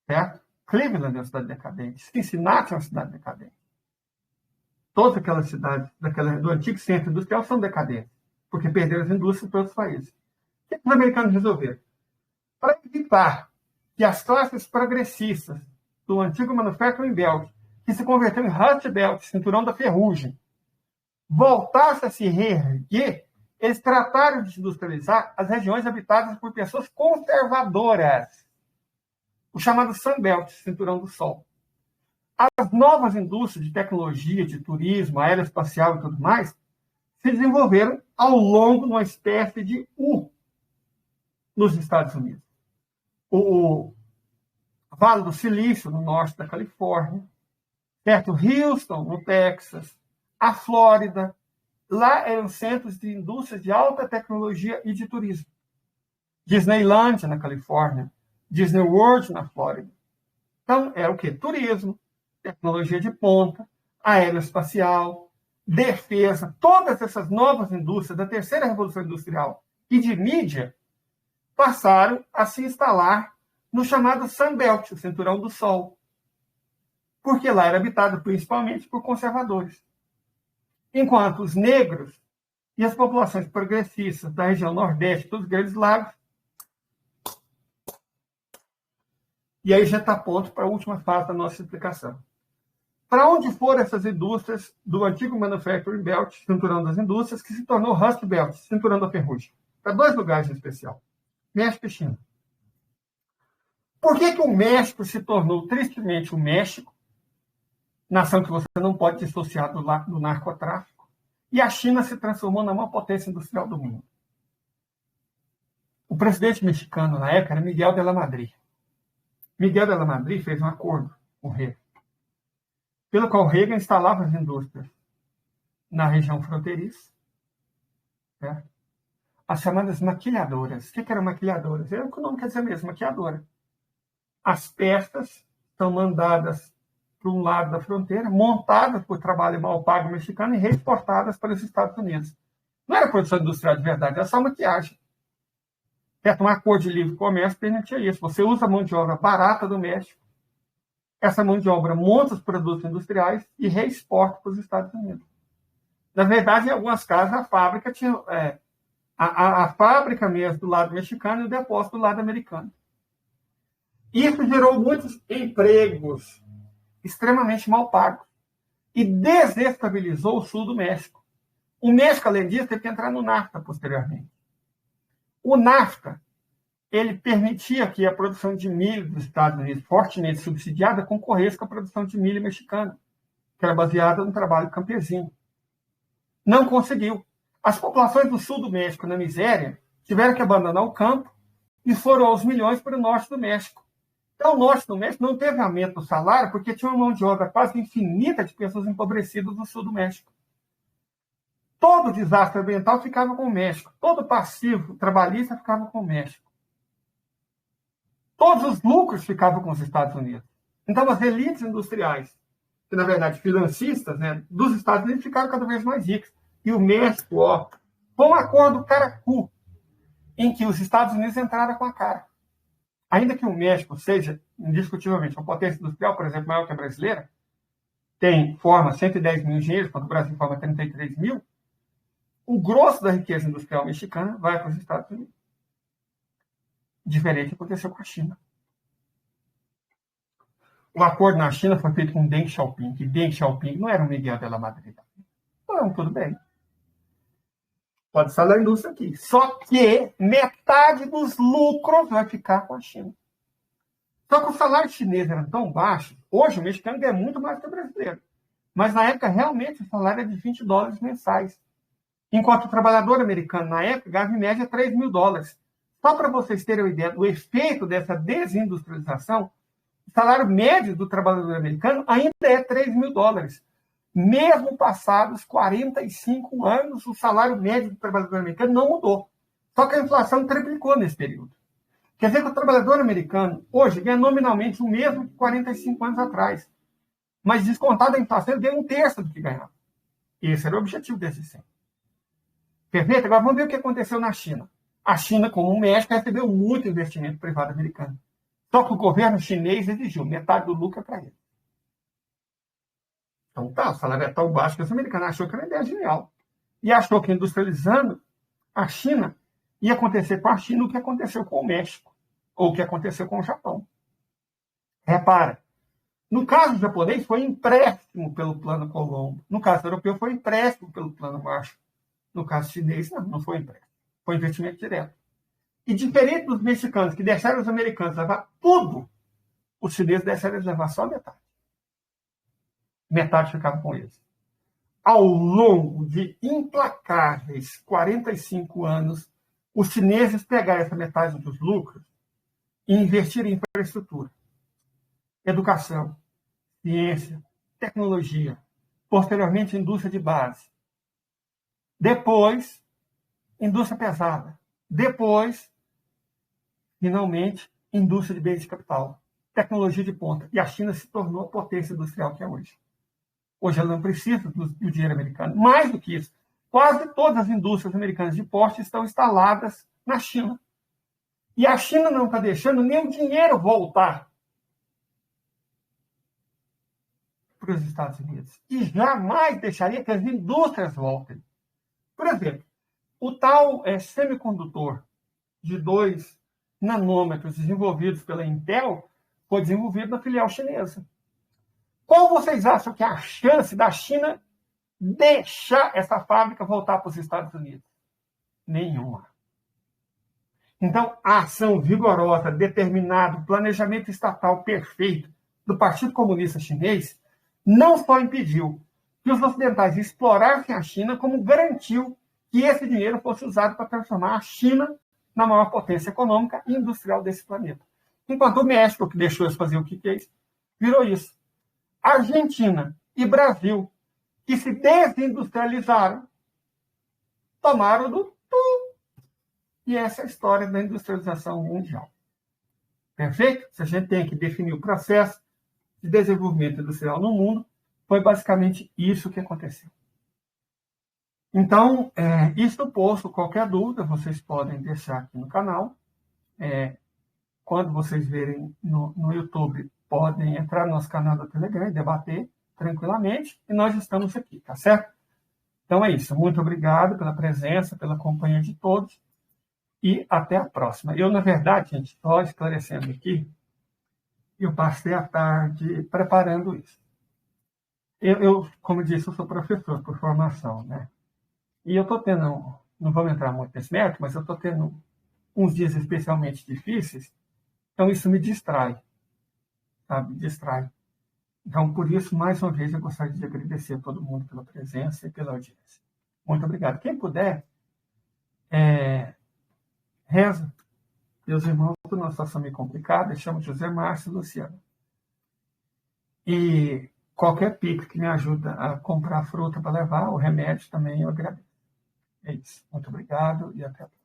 Certo? Cleveland é uma cidade decadente. Cincinnati é uma cidade decadente. Todas aquelas cidades do antigo centro industrial são decadentes, porque perderam as indústrias para outros países. O que os americanos resolveram? Para evitar que as classes progressistas do antigo Manufacturing Belt, que se converteu em Rust Belt, cinturão da ferrugem, voltassem a se reerguer, eles trataram de industrializar as regiões habitadas por pessoas conservadoras. o chamado Sunbelt, Cinturão do Sol. As novas indústrias de tecnologia, de turismo, aeroespacial e tudo mais, se desenvolveram ao longo de uma espécie de U nos Estados Unidos. O Vale do Silício, no norte da Califórnia, certo? Houston, no Texas, a Flórida, lá eram centros de indústrias de alta tecnologia e de turismo. Disneyland, na Califórnia, Disney World, na Flórida. Então, era o quê? Turismo, tecnologia de ponta, aeroespacial, defesa, todas essas novas indústrias da terceira revolução industrial e de mídia passaram a se instalar no chamado Sunbelt, o Cinturão do Sol, porque lá era habitado principalmente por conservadores. Enquanto os negros e as populações progressistas da região nordeste dos Grandes Lagos, e aí já está ponto para a última fase da nossa explicação. Para onde foram essas indústrias do antigo Manufacturing Belt, Cinturão das Indústrias, que se tornou Rust Belt, Cinturão da Ferrugem? Para dois lugares em especial, México e China. Por que o México se tornou tristemente o México, nação que você não pode dissociar do narcotráfico, e a China se transformou na maior potência industrial do mundo? O presidente mexicano, na época, era Miguel de la Madrid. Miguel de la Madrid fez um acordo com o Reagan, pelo qual Reagan instalava as indústrias na região fronteiriça, né? As chamadas maquiladoras. O que eram maquiladoras? É o que o nome quer dizer mesmo, maquiladora. As peças são mandadas para um lado da fronteira, montadas por trabalho mal pago mexicano e reexportadas para os Estados Unidos. Não era produção industrial de verdade, era só maquiagem. Um acordo de livre comércio permitia isso. Você usa a mão de obra barata do México, essa mão de obra monta os produtos industriais e reexporta para os Estados Unidos. Na verdade, em algumas casas, a fábrica tinha a fábrica mesmo do lado mexicano e o depósito do lado americano. Isso gerou muitos empregos extremamente mal pagos e desestabilizou o sul do México. O México, além disso, teve que entrar no NAFTA posteriormente. O NAFTA, ele permitia que a produção de milho dos Estados Unidos, fortemente subsidiada, concorresse com a produção de milho mexicana, que era baseada no trabalho campesino. Não conseguiu. As populações do sul do México, na miséria, tiveram que abandonar o campo e foram aos milhões para o norte do México. Então, o norte do México não teve aumento do salário porque tinha uma mão de obra quase infinita de pessoas empobrecidas do sul do México. Todo o desastre ambiental ficava com o México. Todo o passivo trabalhista ficava com o México. Todos os lucros ficavam com os Estados Unidos. Então, as elites industriais, que, na verdade, financistas, né, dos Estados Unidos, ficaram cada vez mais ricas. E o México, foi um acordo caracu, em que os Estados Unidos entraram com a cara. Ainda que o México seja, indiscutivelmente, uma potência industrial, por exemplo, maior que a brasileira, forma 110 mil engenheiros, quando o Brasil forma 33 mil, o grosso da riqueza industrial mexicana vai para os Estados Unidos. Diferente do que aconteceu com a China. O acordo na China foi feito com Deng Xiaoping, que Deng Xiaoping não era um Miguel de la Madrid. Então, tudo bem. Pode falar da indústria aqui. Só que metade dos lucros vai ficar com a China. Só que o salário chinês era tão baixo, hoje o mexicano ganha muito mais que o brasileiro. Mas na época, realmente, o salário era de $20 mensais. Enquanto o trabalhador americano, na época, ganhava em média $3.000. Só para vocês terem uma ideia do efeito dessa desindustrialização, o salário médio do trabalhador americano ainda é $3.000. Mesmo passados 45 anos, o salário médio do trabalhador americano não mudou. Só que a inflação triplicou nesse período. Quer dizer que o trabalhador americano hoje ganha nominalmente o mesmo que 45 anos atrás. Mas descontado a inflação, ele ganha um terço do que ganhava. Esse era o objetivo desse centro. Perfeito? Agora vamos ver o que aconteceu na China. A China, como o México, recebeu muito investimento privado americano. Só que o governo chinês exigiu metade do lucro para ele. Então o salário é tão baixo que os americanos achou que era uma ideia genial. E achou que industrializando a China ia acontecer com a China o que aconteceu com o México, ou o que aconteceu com o Japão. Repara, no caso japonês foi empréstimo pelo Plano Colombo. No caso europeu foi empréstimo pelo Plano Marshall. No caso chinês, não foi empréstimo. Foi investimento direto. E diferente dos mexicanos, que deixaram os americanos levar tudo os chineses deixaram eles levar só metade. Metade ficava com eles. Ao longo de implacáveis 45 anos, os chineses pegaram essa metade dos lucros e investiram em infraestrutura, educação, ciência, tecnologia, posteriormente indústria de base, depois indústria pesada, depois, finalmente, indústria de bens de capital, tecnologia de ponta. E a China se tornou a potência industrial que é hoje. Hoje ela não precisa do dinheiro americano. Mais do que isso, quase todas as indústrias americanas de porte estão instaladas na China. E a China não está deixando nem o dinheiro voltar para os Estados Unidos. E jamais deixaria que as indústrias voltem. Por exemplo, o tal semicondutor de 2 nanômetros desenvolvidos pela Intel foi desenvolvido na filial chinesa. Qual vocês acham que é a chance da China deixar essa fábrica voltar para os Estados Unidos? Nenhuma. Então, a ação vigorosa, determinada, planejamento estatal perfeito do Partido Comunista Chinês não só impediu que os ocidentais explorassem a China, como garantiu que esse dinheiro fosse usado para transformar a China na maior potência econômica e industrial desse planeta. Enquanto o México, que deixou eles fazer o que fez, virou isso. Argentina e Brasil, que se desindustrializaram, tomaram do e essa é a história da industrialização mundial. Perfeito? Se a gente tem que definir o processo de desenvolvimento industrial no mundo, foi basicamente isso que aconteceu. Então, isto posto, qualquer dúvida, vocês podem deixar aqui no canal. Quando vocês verem no YouTube, podem entrar no nosso canal do Telegram e debater tranquilamente, e nós estamos aqui, tá certo? Então é isso. Muito obrigado pela presença, pela companhia de todos, e até a próxima. Eu, na verdade, gente, só esclarecendo aqui, eu passei a tarde preparando isso. Eu, como disse, eu sou professor por formação, né? E eu estou tendo, não vamos entrar muito nesse mérito, mas eu estou tendo uns dias especialmente difíceis, então isso me distrai, sabe? Distrai. Então, por isso, mais uma vez, eu gostaria de agradecer a todo mundo pela presença e pela audiência. Muito obrigado. Quem puder, reza. Meus irmãos, por uma situação meio complicada, chamo José Márcio e Luciano. E qualquer pico que me ajuda a comprar fruta para levar, o remédio também, eu agradeço. É isso. Muito obrigado e até a próxima.